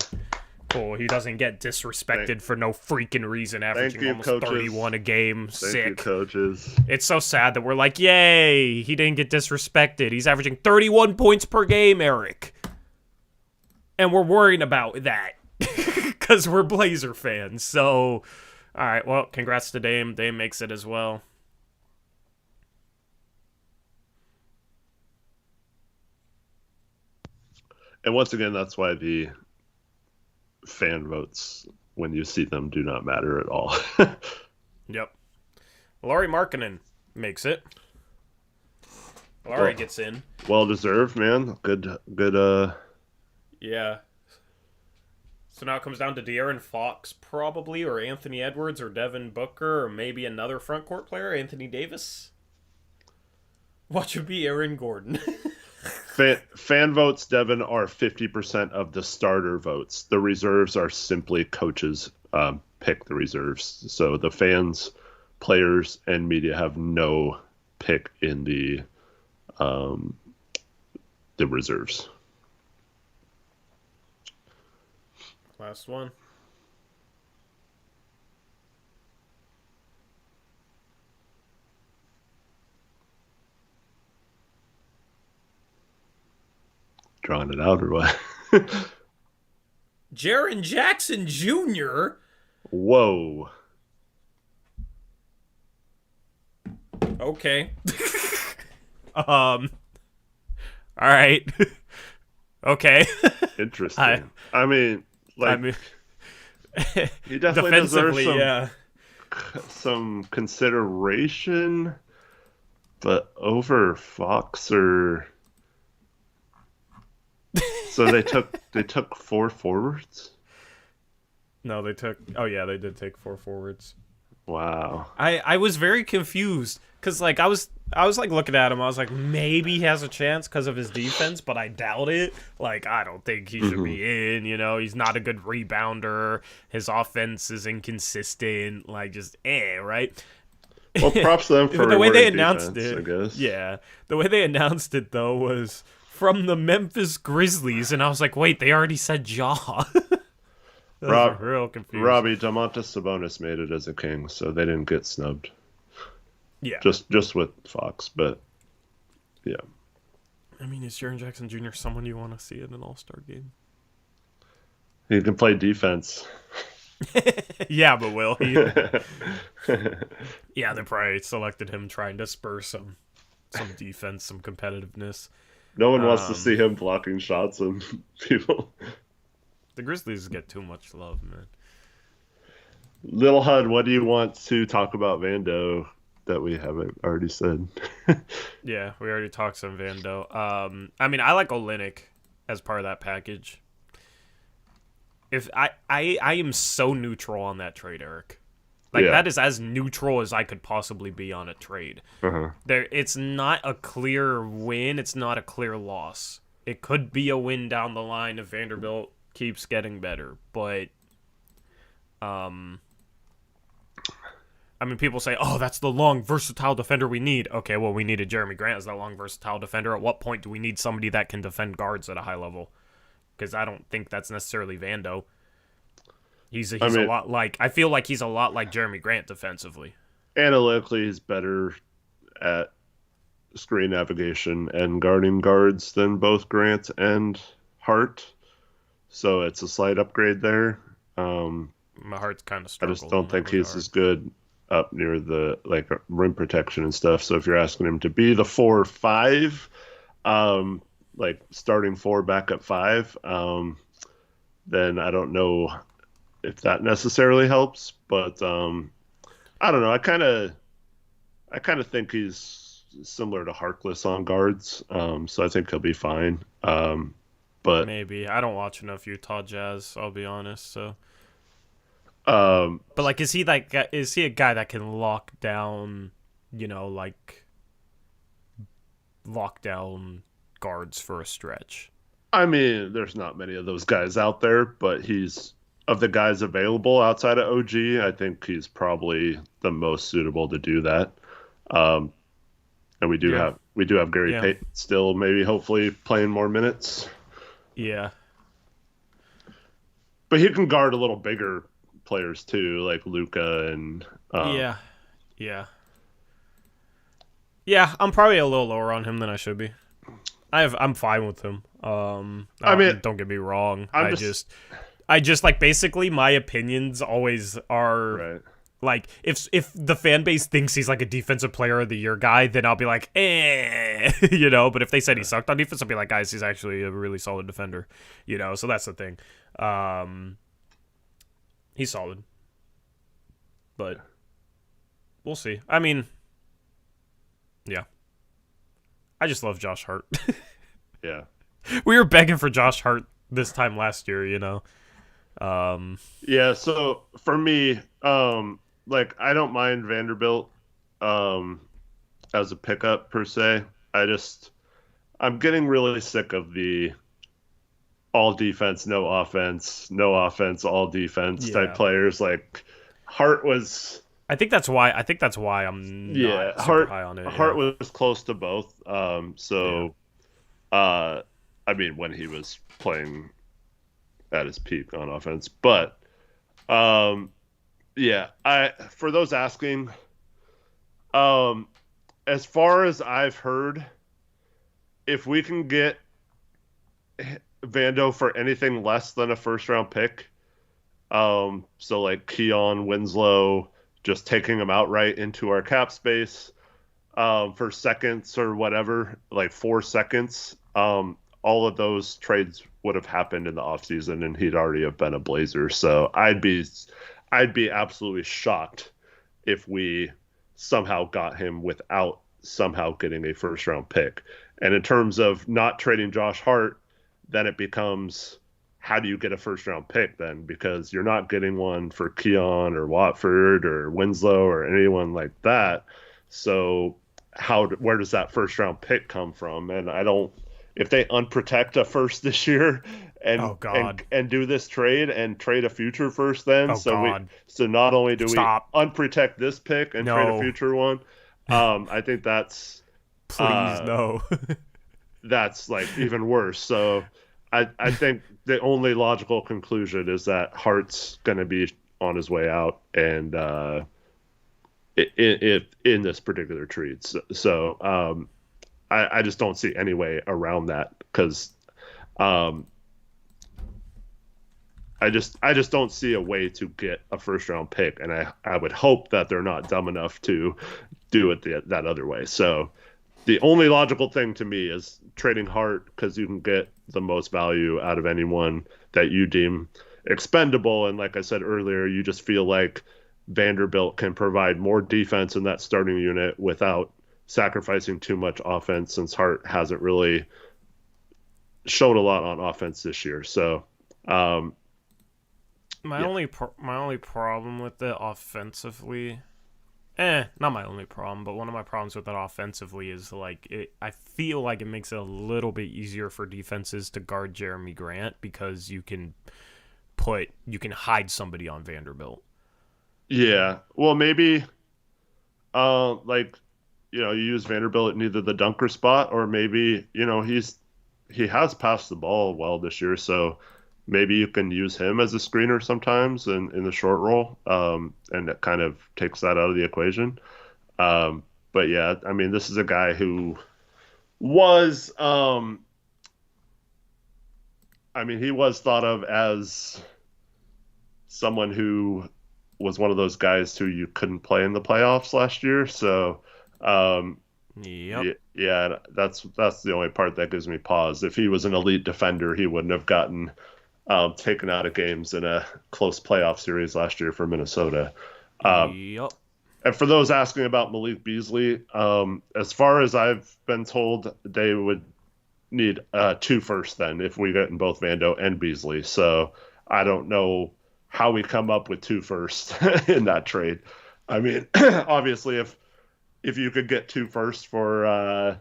A: Cool. He doesn't get disrespected for no freaking reason, averaging
B: you,
A: almost
B: coaches.
A: 31 a game.
B: Thank
A: Sick.
B: you, coaches.
A: It's so sad that we're like, yay, he didn't get disrespected. He's averaging 31 points per game, Eric. And we're worrying about that because we're Blazer fans. So, all right, well, congrats to Dame. Dame makes it as well.
B: And once again, that's why the fan votes, when you see them, do not matter at all.
A: Yep. Lauri Markkanen makes it. Lauri gets in.
B: Well deserved, man. Good.
A: Yeah. So now it comes down to De'Aaron Fox, probably, or Anthony Edwards, or Devin Booker, or maybe another front court player, Anthony Davis. Watch it be Aaron Gordon.
B: Fan votes, Devin, are 50% of the starter votes. The reserves are simply coaches pick the reserves. So the fans, players, and media have no pick in the reserves.
A: Last one.
B: Drawing it out or what?
A: Jaren Jackson Jr.
B: Whoa.
A: Okay. All right. Okay.
B: Interesting. I mean, he definitely
A: defensively,
B: deserves some consideration, but over Fox or so they took four forwards.
A: No, they took. Oh yeah, they did take 4 forwards.
B: Wow.
A: I was very confused because like I was like looking at him. I was like, maybe he has a chance because of his defense, but I doubt it. Like I don't think he should be in. You know, he's not a good rebounder. His offense is inconsistent. Like just right.
B: Well, props to them for
A: the way they
B: rewarding
A: announced
B: defense,
A: it.
B: I guess.
A: Yeah, the way they announced it though was from the Memphis Grizzlies, and I was like, wait, they already said Ja. Real confused.
B: Robbie, Domantas Sabonis made it as a king, so they didn't get snubbed.
A: Yeah.
B: Just with Fox, but yeah.
A: I mean, is Jaren Jackson Jr. someone you want to see in an All-Star game?
B: He can play defense.
A: Yeah, but will he? Yeah, they probably selected him trying to spur some defense, some competitiveness.
B: No one wants to see him blocking shots on people.
A: The Grizzlies get too much love, man.
B: Little HUD, what do you want to talk about Vando that we haven't already said?
A: Yeah, we already talked some Vando. I mean, I like Olynyk as part of that package. If I am so neutral on that trade, Eric. Like,
B: Yeah.
A: that is as neutral as I could possibly be on a trade.
B: Uh-huh.
A: It's not a clear win. It's not a clear loss. It could be a win down the line if Vanderbilt keeps getting better, but I mean, people say, "Oh, that's the long, versatile defender we need." Okay, well, we needed Jeremy Grant as that long, versatile defender. At what point do we need somebody that can defend guards at a high level? Because I don't think that's necessarily Vando. He's
B: I
A: a
B: mean,
A: lot like, I feel like he's a lot like Jeremy Grant defensively.
B: analytically, he's better at screen navigation and guarding guards than both Grant and Hart. So it's a slight upgrade there.
A: My heart's kind of
B: I
A: struggled.
B: just don't
A: in
B: think
A: that
B: he's
A: regard.
B: as good up near the like rim protection and stuff. So if you're asking him to be the 4 or 5, like starting 4 back at 5, then I don't know if that necessarily helps. But I don't know. I kind of think he's similar to Harkless on guards. So I think he'll be fine. But
A: Maybe. I don't watch enough Utah Jazz, I'll be honest, so.
B: um,
A: But, like, is he a guy that can lock down, like, lock down guards for a stretch?
B: I mean, there's not many of those guys out there, but he's of the guys available outside of OG, I think he's probably the most suitable to do that. Um, and
A: Yeah.
B: we do have Gary
A: Yeah.
B: Payton still, maybe hopefully playing more minutes,
A: Yeah.
B: but he can guard a little bigger players too, like Luca and
A: Yeah. Yeah. Yeah, I'm probably a little lower on him than I should be. I'm fine with him.
B: I mean,
A: don't get me wrong.
B: I'm
A: I just like, basically my opinions always are
B: right.
A: like, if the fan base thinks he's like a defensive player of the year guy, then I'll be like, but if they said he sucked on defense, I'll be like, guys, he's actually a really solid defender, so that's the thing. He's solid, but we'll see. I mean, yeah, I just love Josh Hart.
B: Yeah.
A: We were begging for Josh Hart this time last year,
B: Yeah, so for me, like I don't mind Vanderbilt as a pickup per se. I'm getting really sick of the all defense, no offense, no offense, all defense type
A: Yeah.
B: players. Like Hart was
A: I think that's why I'm
B: yeah,
A: not super high on it.
B: Hart
A: yeah.
B: was close to both. I mean when he was playing at his peak on offense. But yeah, I for those asking, as far as I've heard, if we can get Vando for anything less than a first round pick, so like Keon Winslow, just taking him outright into our cap space, for seconds or whatever, like 4 seconds, all of those trades would have happened in the offseason and he'd already have been a Blazer. So I'd be absolutely shocked if we somehow got him without somehow getting a first round pick. And in terms of not trading Josh Hart, then it becomes, how do you get a first round pick then? Because you're not getting one for Keon or Watford or Winslow or anyone like that. So where does that first round pick come from? And if they unprotect a first this year and
A: Oh, God.
B: and do this trade and trade a future first, then
A: Oh, God.
B: so not only do
A: Stop.
B: we unprotect this pick and trade a
A: No.
B: future one, I think that's
A: Please no.
B: that's like even worse. So I think the only logical conclusion is that Hart's going to be on his way out, and in this particular trade. So I just don't see any way around that, because I just don't see a way to get a first round pick, and I would hope that they're not dumb enough to do it that other way. So the only logical thing to me is trading Hart, because you can get the most value out of anyone that you deem expendable. And like I said earlier, you just feel like Vanderbilt can provide more defense in that starting unit without sacrificing too much offense, since Hart hasn't really shown a lot on offense this year. So
A: My My
B: Yeah.
A: only problem with it offensively, not my only problem, but one of my problems with it offensively is I feel like it makes it a little bit easier for defenses to guard Jeremy Grant because you can hide somebody on Vanderbilt.
B: Yeah. Well, maybe like you use Vanderbilt in either the dunker spot or maybe, he has passed the ball well this year, so maybe you can use him as a screener sometimes in the short roll, and it kind of takes that out of the equation. But yeah, I mean, this is a guy who was, I mean, he was thought of as someone who was one of those guys who you couldn't play in the playoffs last year. So,
A: Yep.
B: yeah, that's the only part that gives me pause. If he was an elite defender, he wouldn't have gotten taken out of games in a close playoff series last year for Minnesota.
A: Yep.
B: And for those asking about Malik Beasley, as far as I've been told, they would need 2 firsts then if we get in both Vando and Beasley. So I don't know how we come up with 2 firsts in that trade. I mean, obviously, if you could get 2 firsts for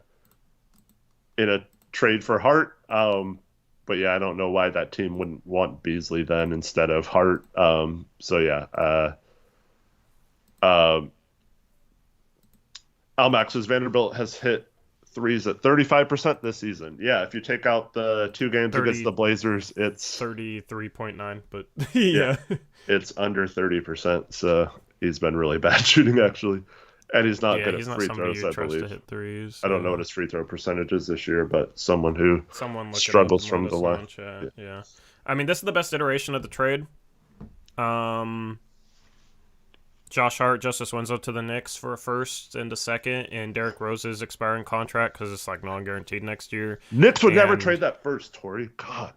B: in a trade for Hart, but yeah, I don't know why that team wouldn't want Beasley then instead of Hart. So yeah, Almax's Vanderbilt has hit threes at 35% this season. Yeah, if you take out the 2 games
A: 30,
B: against the Blazers, it's
A: 33.9, but
B: yeah, it's under 30%. So he's been really bad shooting actually, and he's not good at
A: he's not
B: free
A: somebody
B: throws.
A: who
B: I
A: tries to
B: believe.
A: hit threes.
B: I don't know what his free throw percentage is this year, but someone who
A: Someone look
B: struggles
A: it up,
B: from
A: let
B: the
A: us know
B: line.
A: in chat. Yeah. I mean, this is the best iteration of the trade. Josh Hart, Justice Winslow to the Knicks for a first and a second, and Derrick Rose's expiring contract because it's like non-guaranteed next year.
B: Knicks would never
A: And-
B: trade that first, Tori. God.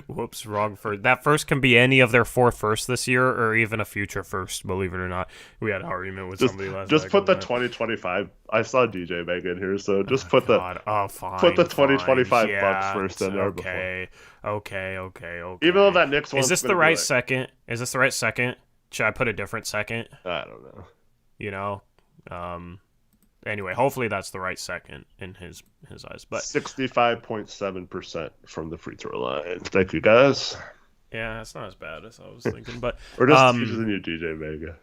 A: Whoops, wrong first. That first can be any of their 4 firsts this year, or even a future first. Believe it or not, we had an argument with somebody last night.
B: Just put the
A: about
B: 2025. I saw DJ Megan here, so just put
A: God. Oh, fine.
B: put the
A: fine.
B: 2025
A: Yeah,
B: Bucks first in there
A: okay. Okay.
B: Even though that Knicks one's
A: Is this
B: gonna
A: the
B: be
A: right
B: like-
A: second? Is this the right second? Should I put a different second?
B: I don't know.
A: You know. Anyway, hopefully that's the right second in his eyes. But
B: 65.7% from the free throw line. Thank you, guys.
A: yeah, it's not as bad as I was thinking. But
B: Or just using you, DJ Mega.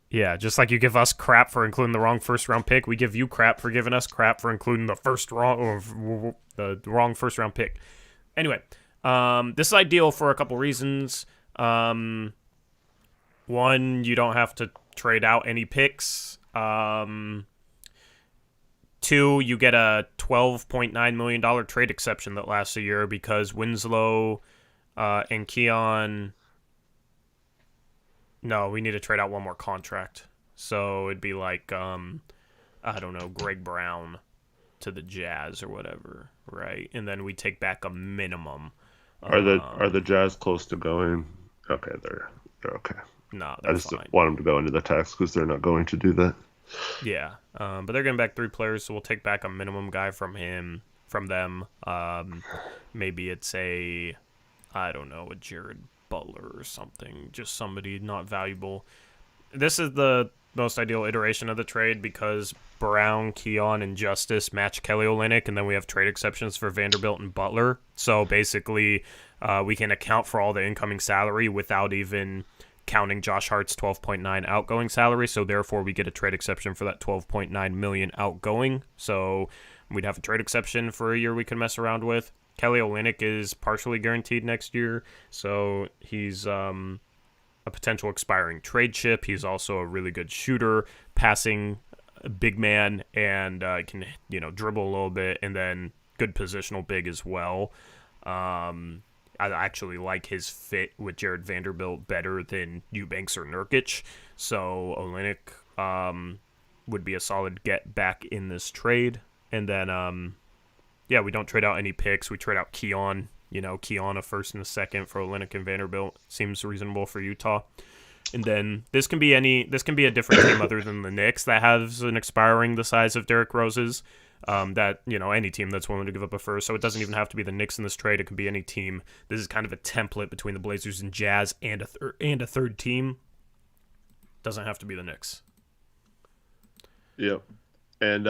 A: yeah, just like you give us crap for including the wrong first round pick, we give you crap for giving us crap for including the wrong first round pick. Anyway, this is ideal for a couple reasons. One, you don't have to trade out any picks. 2, you get a $12.9 million trade exception that lasts a year because Winslow and Keon... No, we need to trade out one more contract. So it'd be like, I don't know, Greg Brown to the Jazz or whatever, right? And then we take back a minimum.
B: Are the Jazz close to going? Okay, they're okay.
A: No,
B: I
A: they're
B: just
A: fine.
B: want them to go into the tax because they're not going to do that.
A: Yeah, but they're getting back 3 players, so we'll take back a minimum guy from them. Maybe it's a Jared Butler or something, just somebody not valuable. This is the most ideal iteration of the trade because Brown, Keon, and Justice match Kelly Olynyk, and then we have trade exceptions for Vanderbilt and Butler. So basically, we can account for all the incoming salary without even counting Josh Hart's 12.9 outgoing salary, so therefore we get a trade exception for that 12.9 million outgoing. So we'd have a trade exception for a year we can mess around with. Kelly Olynyk is partially guaranteed next year, so he's a potential expiring trade chip. He's also a really good shooter, passing big man, and can dribble a little bit, and then good positional big as well. I actually like his fit with Jared Vanderbilt better than Eubanks or Nurkic. So Olynyk would be a solid get back in this trade. And then, we don't trade out any picks. We trade out Keon. Keon a first and a second for Olynyk and Vanderbilt. Seems reasonable for Utah. And then this can be a different team other than the Knicks that has an expiring the size of Derrick Rose's. That, any team that's willing to give up a first. So it doesn't even have to be the Knicks in this trade. It could be any team. This is kind of a template between the Blazers and Jazz and a third team. Doesn't have to be the Knicks.
B: Yep. And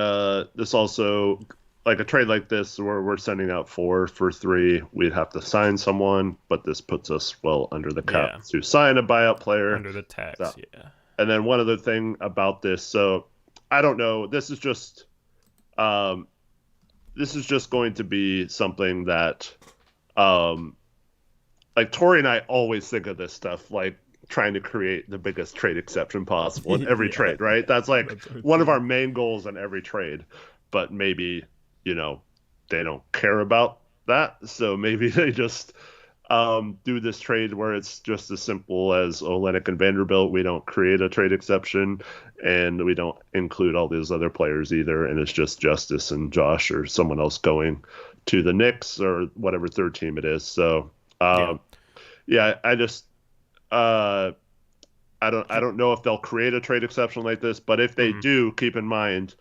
B: this also, like a trade like this where we're sending out 4 for 3, we'd have to sign someone, but this puts us well under the cap to sign a buyout player.
A: Under the tax, yeah.
B: And then one other thing about this, so I don't know, this is just going to be something that like Tori and I always think of this stuff like trying to create the biggest trade exception possible in every trade, right? That's like one of our main goals in every trade. But maybe, they don't care about that. So maybe they just do this trade where it's just as simple as Olynyk and Vanderbilt. We don't create a trade exception, and we don't include all these other players either. And it's just Justice and Josh or someone else going to the Knicks or whatever third team it is. So, I just I don't know if they'll create a trade exception like this, but if they do, keep in mind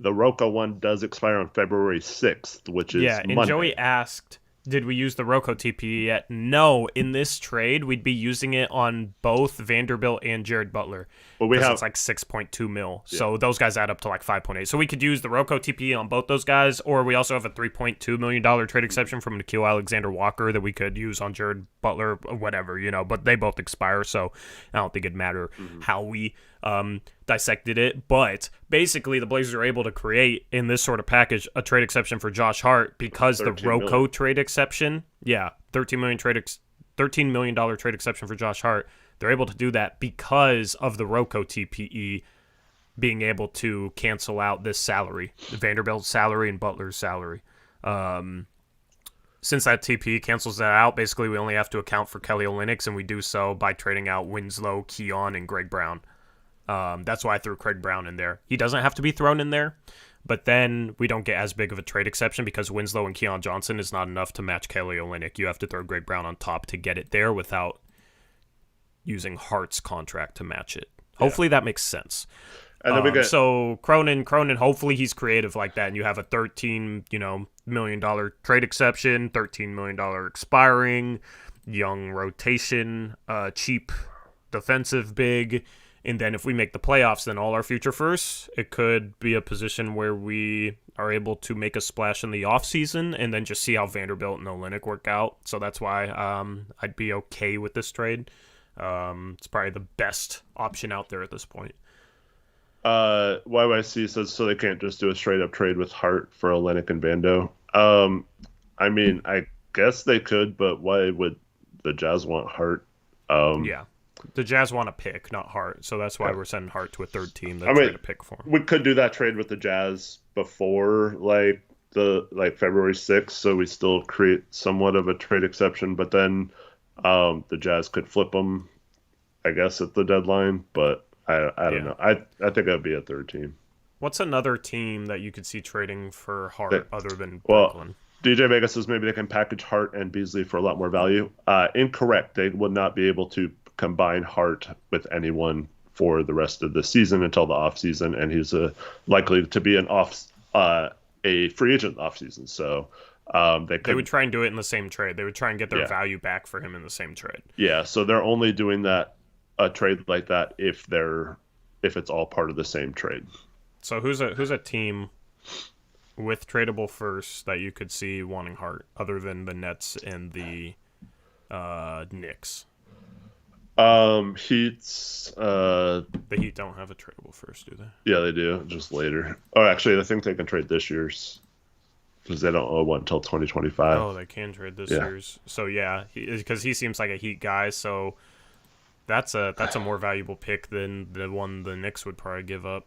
B: the Roca one does expire on February 6th, which is
A: and
B: Monday.
A: Joey asked, did we use the Roco TPE yet? No, in this trade, we'd be using it on both Vanderbilt and Jared Butler.
B: Well,
A: it's like 6.2 mil. Yeah. So those guys add up to like 5.8. So we could use the Roco TPE on both those guys, or we also have a $3.2 million trade exception from Nickeil Alexander-Walker that we could use on Jared Butler, or whatever, but they both expire. So I don't think it'd matter how we dissected it. But basically, the Blazers are able to create in this sort of package a trade exception for Josh Hart because the Roco trade exception, $13 million trade exception for Josh Hart. They're able to do that because of the Roco TPE being able to cancel out this salary, Vanderbilt's salary and Butler's salary. Since that TPE cancels that out, basically we only have to account for Kelly Olynyk, and we do so by trading out Winslow, Keon, and Greg Brown. That's why I threw Craig Brown in there. He doesn't have to be thrown in there, but then we don't get as big of a trade exception because Winslow and Keon Johnson is not enough to match Kelly Olynyk. You have to throw Greg Brown on top to get it there without using Hart's contract to match it. Hopefully that makes sense. And then we get so Cronin, hopefully he's creative like that, and you have a $13 million trade exception, $13 million expiring, young rotation, cheap defensive big. And then if we make the playoffs, then all our future firsts, it could be a position where we are able to make a splash in the offseason and then just see how Vanderbilt and Olynyk work out. So that's why I'd be okay with this trade. It's probably the best option out there at this point.
B: YYC says, so they can't just do a straight-up trade with Hart for Olynyk and Vando. I mean, I guess they could, but why would the Jazz want Hart?
A: The Jazz want a pick, not Hart, so that's why we're sending Hart to a third team that's trying to pick for him.
B: We could do that trade with the Jazz before February 6th, so we still create somewhat of a trade exception, but then the Jazz could flip them, I guess, at the deadline, but I don't know. I think it'd be a third team.
A: What's another team that you could see trading for Hart other than Brooklyn?
B: DJ Vegas says maybe they can package Hart and Beasley for a lot more value. Incorrect. They would not be able to combine Hart with anyone for the rest of the season until the offseason, and he's likely to be a free agent offseason. So they
A: would try and do it in the same trade. They would try and get their value back for him in the same trade.
B: Yeah, so they're only doing a trade like that if it's all part of the same trade.
A: So who's a team with tradable firsts that you could see wanting Hart other than the Nets and the Knicks?
B: Heat's
A: the Heat don't have a tradable first, do they?
B: Yeah, they do, just later. Oh, actually, I think they can trade this year's because they don't owe one until 2025.
A: Oh, they can trade this year's. So yeah, because he seems like a Heat guy, so that's a more valuable pick than the one the Knicks would probably give up.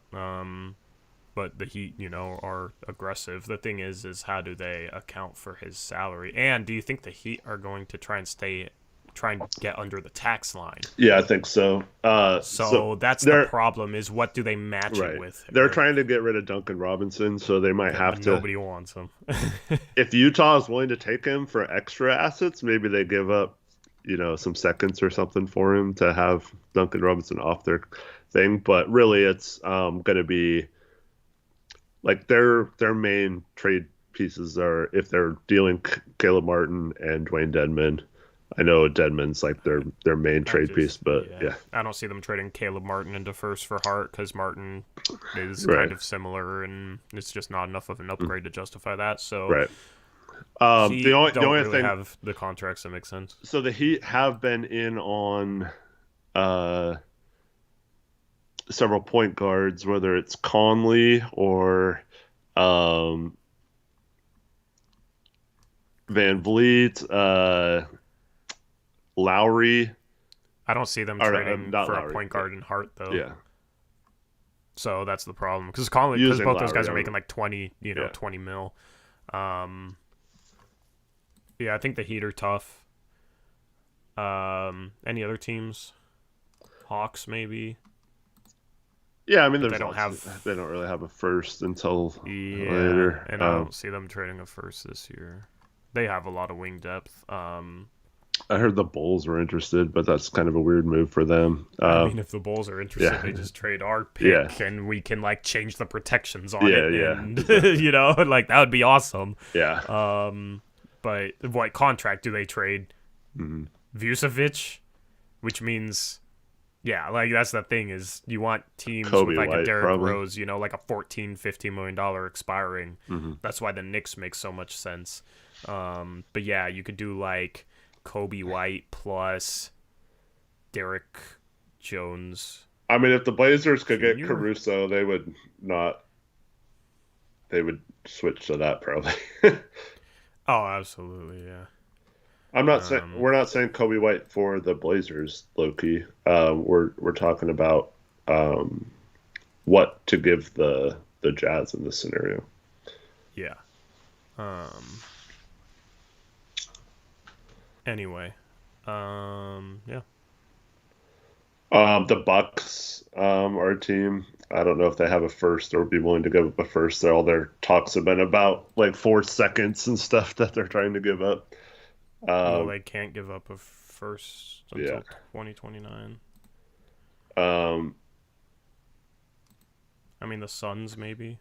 A: But the Heat, are aggressive. The thing is how do they account for his salary? And do you think the Heat are going to try and get under the tax line?
B: Yeah, I think so.
A: So that's the problem, is what do they match it with?
B: They're trying to get rid of Duncan Robinson, so they might have to.
A: Nobody wants him.
B: If Utah is willing to take him for extra assets, maybe they give up, some seconds or something for him to have Duncan Robinson off their thing. But really, it's going to be like their main trade pieces are if they're dealing Caleb Martin and Dwayne Dedman. I know Dedman's like their main
A: I
B: trade piece,
A: just,
B: but
A: yeah,
B: yeah,
A: I don't see them trading Caleb Martin into first for Hart because Martin is
B: right,
A: kind of similar, and it's just not enough of an upgrade to justify that. So
B: right. The
A: Heat
B: only
A: don't really
B: thing,
A: have the contracts that make sense.
B: so the Heat have been in on uh several point guards, whether it's Conley or um Van Vliet, Lowry,
A: I don't see them
B: or
A: trading
B: not
A: for a
B: Lowry,
A: point
B: yeah,
A: guard in Hart though.
B: yeah,
A: So that's the problem because
B: using
A: both those
B: Lowry,
A: guys are making like 20,
B: yeah.
A: 20 mil. Um, yeah, I think the Heat are tough. Any other teams? Hawks maybe,
B: Yeah, I mean,
A: but they
B: there's
A: don't
B: also
A: have.
B: they don't really have a first until
A: Yeah,
B: later.
A: and I don't see them trading a first this year. They have a lot of wing depth.
B: I heard the Bulls were interested, but that's kind of a weird move for them.
A: I mean, if the Bulls are interested,
B: Yeah,
A: they just trade our
B: yeah,
A: pick, and we can like change the protections on
B: yeah,
A: it,
B: yeah,
A: and
B: exactly.
A: like that would be awesome.
B: Yeah,
A: Um, but what contract do they trade?
B: hmm
A: Vucevic, which means, yeah, like that's the thing is you want teams with
B: Kobe
A: like a
B: White
A: Derrick
B: probably.
A: Rose, like a 14, $15 million expiring.
B: hmm
A: That's why the Knicks make so much sense. But yeah, you could do like Kobe White plus Derrick Jones
B: I mean, if the Blazers could get
A: Jr.
B: Caruso, they would not. They would switch to that probably.
A: Oh, absolutely, yeah.
B: I'm not saying
A: Um,
B: we're not saying Kobe White for the Blazers, low key. We're talking about um, what to give the Jazz in this scenario.
A: yeah. Um, anyway, yeah.
B: The Bucks are a team. I don't know if they have a first or would be willing to give up a first. All their talks have been about like 4 seconds and stuff that they're trying to give up.
A: Well,
B: Um,
A: they can't give up a first
B: yeah.
A: until 2029.
B: Um,
A: I mean, the Suns maybe.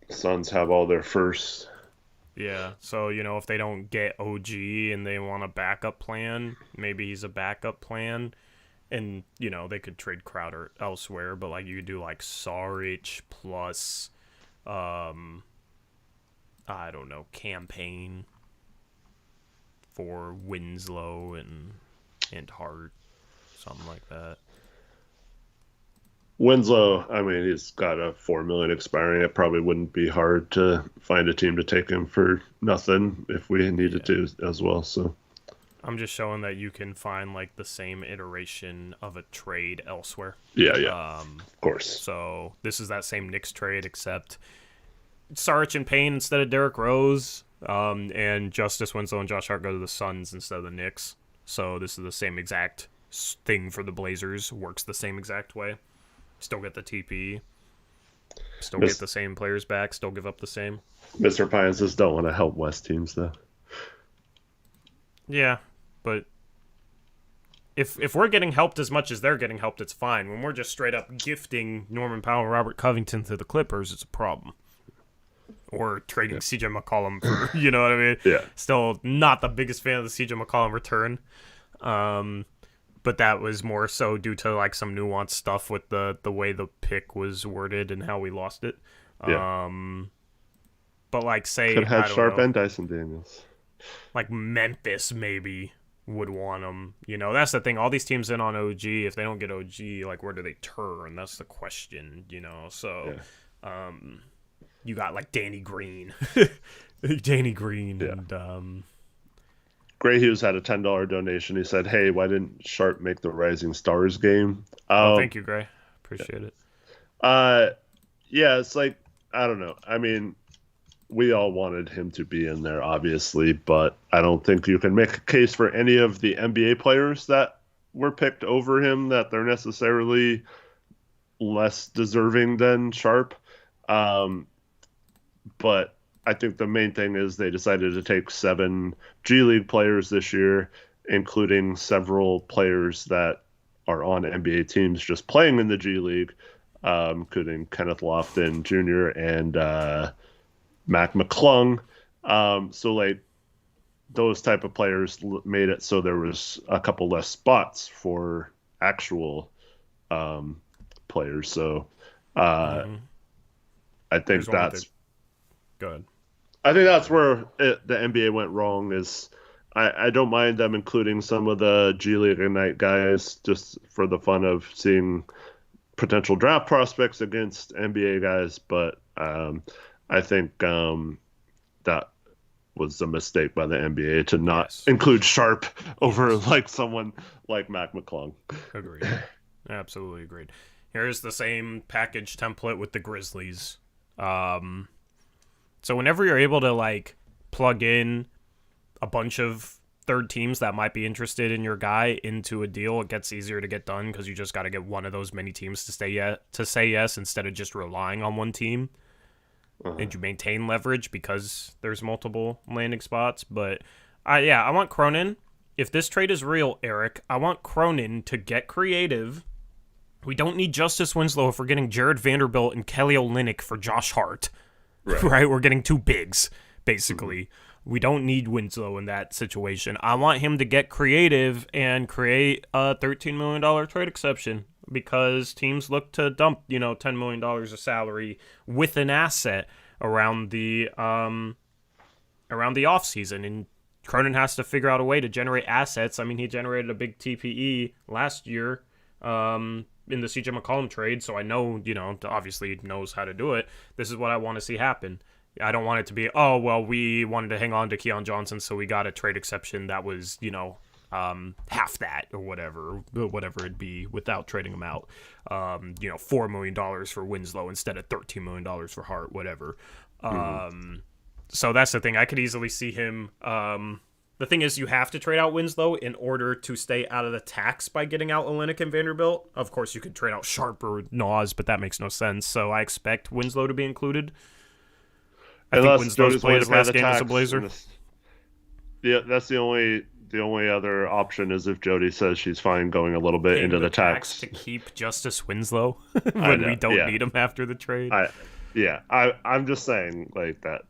B: Suns have all their firsts.
A: Yeah. So if they don't get OG and they want a backup plan, maybe he's a backup plan, and they could trade Crowder elsewhere. But like you could do like Saric plus, um, I don't know, campaign for Winslow and Hart, something like that.
B: Winslow, I mean, he's got a 4 million expiring. It probably wouldn't be hard to find a team to take him for nothing if we needed
A: Yeah.
B: to as well. So
A: I'm just showing that you can find like the same iteration of a trade elsewhere.
B: yeah, yeah,
A: Um,
B: of course.
A: so this is that same Knicks trade, except Saric and Payne instead of Derrick Rose, and Justice Winslow and Josh Hart go to the Suns instead of the Knicks. So this is the same exact thing for the Blazers. Works the same exact way. Still get the TP. Still get
B: Miss,
A: the same players back. Still give up the same.
B: Mr. Pines just don't want to help West teams though.
A: Yeah, but if we're getting helped as much as they're getting helped, it's fine. When we're just straight up gifting Norman Powell, Robert Covington to the Clippers, it's a problem. Or trading
B: Yeah.
A: CJ McCollum for, you know what I mean?
B: Yeah.
A: Still not the biggest fan of the CJ McCollum return. But that was more so due to like some nuanced stuff with the way the pick was worded and how we lost it.
B: Yeah.
A: But like
B: Could
A: say
B: have had
A: I don't
B: Sharp
A: know,
B: and Dyson Daniels.
A: like Memphis maybe would want him. That's the thing. All these teams in on OG. If they don't get OG, like where do they turn? That's the question. So
B: Yeah.
A: you got like Danny Green, Danny Green,
B: Yeah.
A: and
B: Gray Hughes had a $10 donation. He said, "Hey, why didn't Sharp make the Rising Stars game?"
A: oh, thank you, Gray. Appreciate it.
B: Uh, yeah, it's like I don't know. I mean, we all wanted him to be in there, obviously, but I don't think you can make a case for any of the NBA players that were picked over him that they're necessarily less deserving than Sharp. Um, but I think the main thing is they decided to take 7 G League players this year, including several players that are on NBA teams just playing in the G League, including Kenneth Lofton Jr. and Mac McClung. So like those type of players made it so there was a couple less spots for actual players. So I think that's
A: good.
B: I think that's where the NBA went wrong. Is I don't mind them including some of the G League Ignite guys just for the fun of seeing potential draft prospects against NBA guys, but I think that was a mistake by the NBA to not include Sharp over like someone like Mac McClung.
A: Agreed. Absolutely agreed. Here's the same package template with the Grizzlies. So whenever you're able to like plug in a bunch of third teams that might be interested in your guy into a deal, it gets easier to get done because you just got to get one of those many teams to say yes instead of just relying on one team. And you maintain leverage because there's multiple landing spots. But I want Cronin. If this trade is real, Eric, I want Cronin to get creative. We don't need Justice Winslow if we're getting Jared Vanderbilt and Kelly Olynyk for Josh Hart. Right? We're getting two bigs, basically. Mm-hmm. We don't need Winslow in that situation. I want him to get creative and create a $13 million trade exception because teams look to dump, $10 million of salary with an asset around the offseason. And Cronin has to figure out a way to generate assets. I mean, he generated a big TPE last year in the CJ McCollum trade, so I know, obviously knows how to do it. This is what I want to see happen. I don't want it to be, we wanted to hang on to Keon Johnson, so we got a trade exception that was, half that or whatever it'd be without trading him out. $4 million for Winslow instead of $13 million for Hart, whatever. So that's the thing. I could easily see him. The thing is, you have to trade out Winslow in order to stay out of the tax by getting out Olynyk and Vanderbilt. Of course, you could trade out Sharp or Nas, but that makes no sense. So I expect Winslow to be included. I think Winslow's played his last game as a Blazer.
B: Yeah, that's the only other option is if Jody says she's fine going a little bit into the tax
A: to keep Justice Winslow when we don't need him after the trade.
B: I'm just saying like that.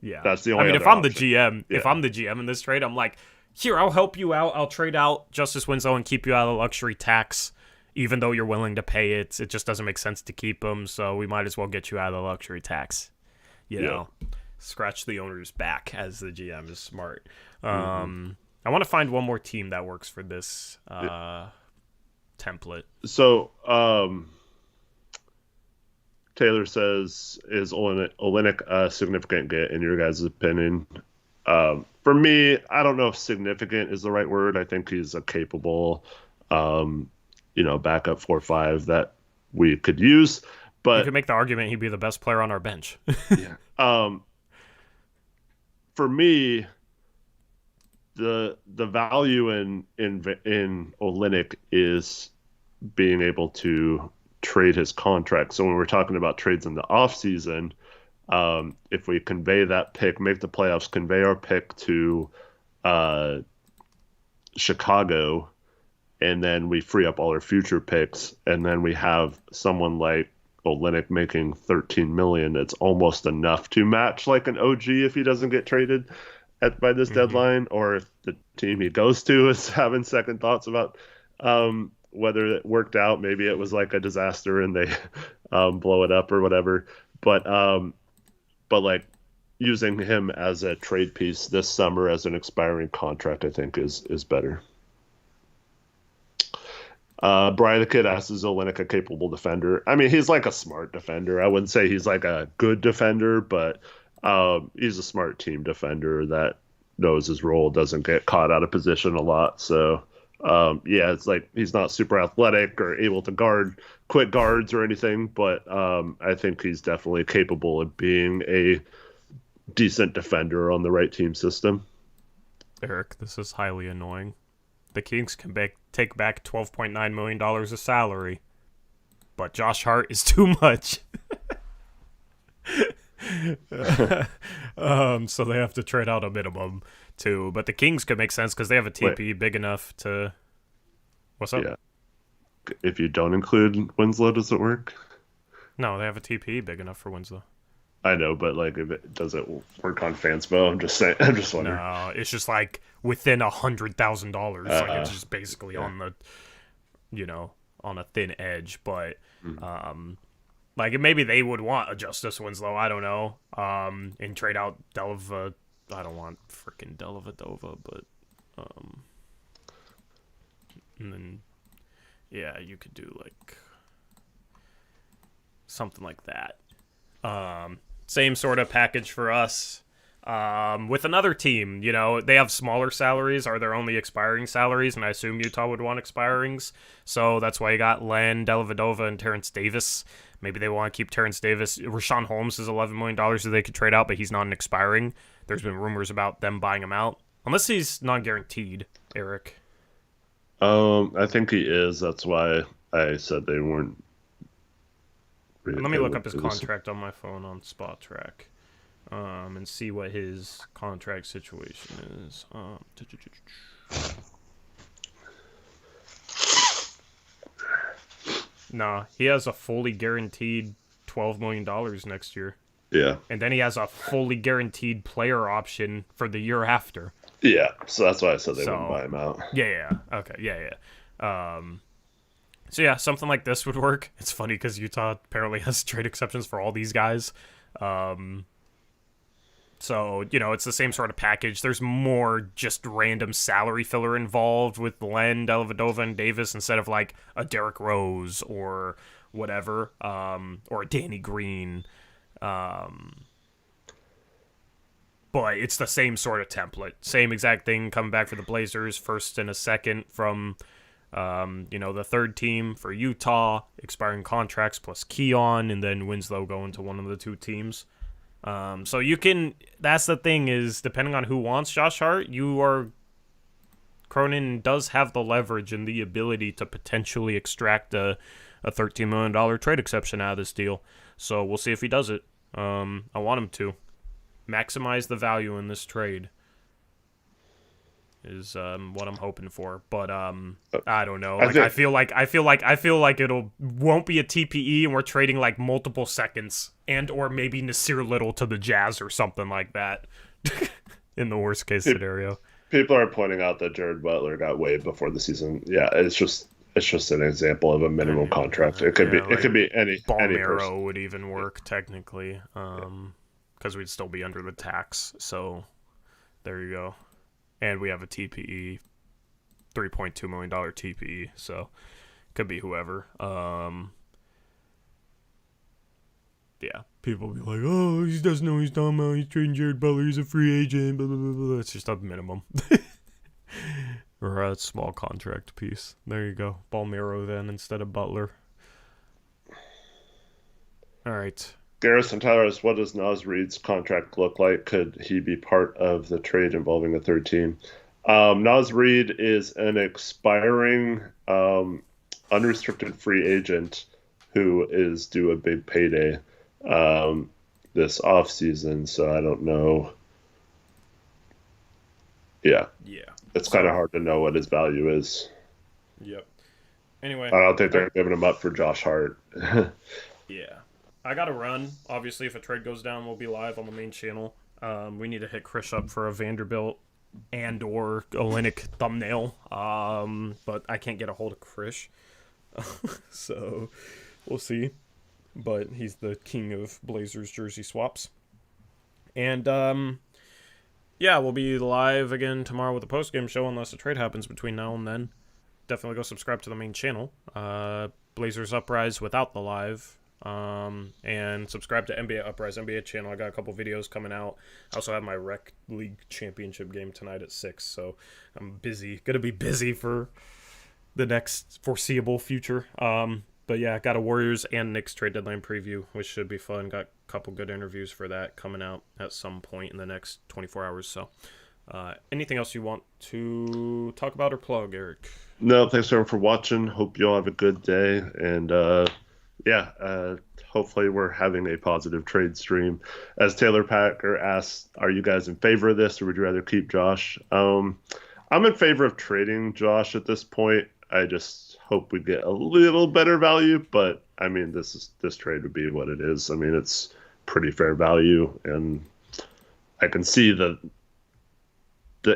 A: Yeah,
B: that's the only.
A: I mean, if I'm the GM, if I'm the GM in this trade, I'm like, here, I'll help you out. I'll trade out Justice Winslow and keep you out of the luxury tax, even though you're willing to pay it. It just doesn't make sense to keep him, so we might as well get you out of the luxury tax. Scratch the owner's back as the GM is smart. I want to find one more team that works for this template.
B: So, Taylor says, is Olynyk a significant get in your guys' opinion? For me, I don't know if significant is the right word. I think he's a capable, backup 4-5 that we could use. But
A: you could make the argument he'd be the best player on our bench.
B: For me, the value in Olynyk is being able to trade his contract. So when we're talking about trades in the offseason, if we convey that pick, make the playoffs, convey our pick to Chicago, and then we free up all our future picks, and then we have someone like Olynyk making $13 million, it's almost enough to match like an OG if he doesn't get traded by this deadline, or if the team he goes to is having second thoughts about whether it worked out. Maybe it was like a disaster and they blow it up or whatever. But like using him as a trade piece this summer as an expiring contract, I think is better. Brian the Kid asks, is Olynyk a capable defender? I mean, he's like a smart defender. I wouldn't say he's like a good defender, but he's a smart team defender that knows his role, doesn't get caught out of position a lot. So, it's like he's not super athletic or able to guard quick guards or anything, but I think he's definitely capable of being a decent defender on the right team system.
A: Eric, this is highly annoying. The Kings can take back $12.9 million of salary, but Josh Hart is too much. So they have to trade out a minimum too. But the Kings could make sense because they have a TP big enough to. What's up?
B: Yeah. if you don't include Winslow, does it work?
A: No, they have a TPE big enough for Winslow.
B: I know, but like, if it does it work on Fanspo? I'm just saying. I'm just wondering.
A: No, it's just like within $100,000. Like it's just basically
B: yeah.
A: on the, on a thin edge. But
B: Mm.
A: like maybe they would want a Justice Winslow. I don't know. And trade out Delva. I don't want freaking Dellavedova, but and then yeah, you could do like something like that. Same sort of package for us. With another team, they have smaller salaries, are their only expiring salaries, and I assume Utah would want expirings. So that's why you got Len, Dellavedova, and Terrence Davis. Maybe they want to keep Terrence Davis. Rashawn Holmes is $11 million that they could trade out, but he's not an expiring. There's been rumors about them buying him out. Unless he's non-guaranteed, Eric.
B: I think he is. That's why I said they weren't.
A: Let me look up his contract on my phone on Spot Track, and see what his contract situation is. Nah, he has a fully guaranteed $12 million next year.
B: Yeah.
A: And then he has a fully guaranteed player option for the year after.
B: Yeah, so that's why I said they wouldn't buy him out.
A: Yeah. Okay, yeah. So yeah, something like this would work. It's funny because Utah apparently has trade exceptions for all these guys. So, it's the same sort of package. There's more just random salary filler involved with Len, Dellavedova, and Davis instead of like a Derrick Rose or whatever, or a Danny Green. But it's the same sort of template. Same exact thing coming back for the Blazers, first and a second from, the third team for Utah, expiring contracts plus Keon, and then Winslow going to one of the two teams. So you can, that's the thing is, depending on who wants Josh Hart, Cronin does have the leverage and the ability to potentially extract a $13 million trade exception out of this deal. So we'll see if he does it. I want him to. Maximize the value in this trade is what I'm hoping for, but I don't know. Like I feel like it'll won't be a TPE, and we're trading like multiple seconds, and or maybe Nasir Little to the Jazz or something like that. In the worst case scenario,
B: people are pointing out that Jared Butler got waived before the season. Yeah, it's just an example of a minimum contract. It could be any
A: Balmero would even work technically, because we'd still be under the tax. So there you go. And we have a TPE, $3.2 million TPE, so could be whoever. Yeah, people will be like, oh, he doesn't know what he's talking about. He's trading Jared Butler. He's a free agent. Blah, blah, blah, blah. It's just a minimum. Or a small contract piece. There you go. Balmero then instead of Butler. All right.
B: Garrison Towers, what does Naz Reid's contract look like? Could he be part of the trade involving a third team? Naz Reid is an expiring unrestricted free agent who is due a big payday this offseason, so I don't know. Yeah. It's kind of hard to know what his value is.
A: Yep. Anyway.
B: I don't think they're giving him up for Josh Hart.
A: Yeah. I gotta run. Obviously, if a trade goes down, we'll be live on the main channel. We need to hit Chris up for a Vanderbilt and or Olynyk thumbnail. But I can't get a hold of Chris. So, we'll see. But he's the king of Blazers jersey swaps. And, yeah, we'll be live again tomorrow with a post-game show unless a trade happens between now and then. Definitely go subscribe to the main channel. Blazers Uprise without the live. And subscribe to NBA Uprise NBA channel. I got a couple videos coming out. I also have my Rec League Championship game tonight at 6, so I'm gonna be busy for the next foreseeable future. But yeah, got a Warriors and Knicks trade deadline preview, which should be fun. Got a couple good interviews for that coming out at some point in the next 24 hours. So anything else you want to talk about or plug, Eric?
B: No, thanks everyone for watching. Hope you all have a good day, and hopefully we're having a positive trade stream. As Taylor Packer asked, are you guys in favor of this, or would you rather keep Josh? I'm in favor of trading Josh at this point. I just hope we get a little better value. But I mean, this trade would be what it is. I mean, it's pretty fair value, and I can see the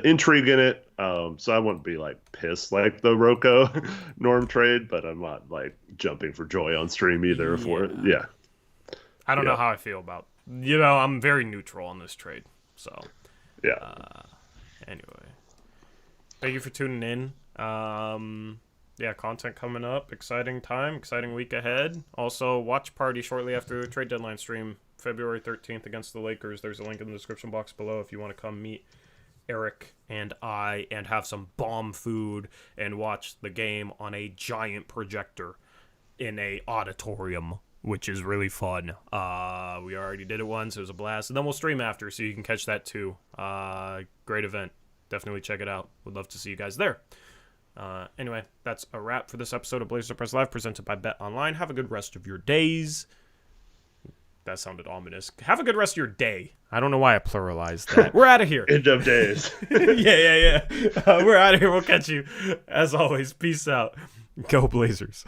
B: intrigue in it. So I wouldn't be like pissed like the Rocco Norm trade, but I'm not like jumping for joy on stream either for it. Yeah.
A: I don't know how I feel about. I'm very neutral on this trade. So
B: yeah.
A: Anyway, thank you for tuning in. Content coming up. Exciting time. Exciting week ahead. Also, watch party shortly after the trade deadline stream, February 13th against the Lakers. There's a link in the description box below if you want to come meet Eric and I and have some bomb food and watch the game on a giant projector in a auditorium, which is really fun. We already did it once. It was a blast. And then we'll stream after, so you can catch that too. Great event. Definitely check it out. Would love to see you guys there. Anyway, that's a wrap for this episode of Blazers Press Live, presented by Bet Online. Have a good rest of your days. That sounded ominous. Have a good rest of your day. I don't know why I pluralized that. We're out of here.
B: End of days.
A: Yeah. We're out of here. We'll catch you. As always, peace out. Go Blazers.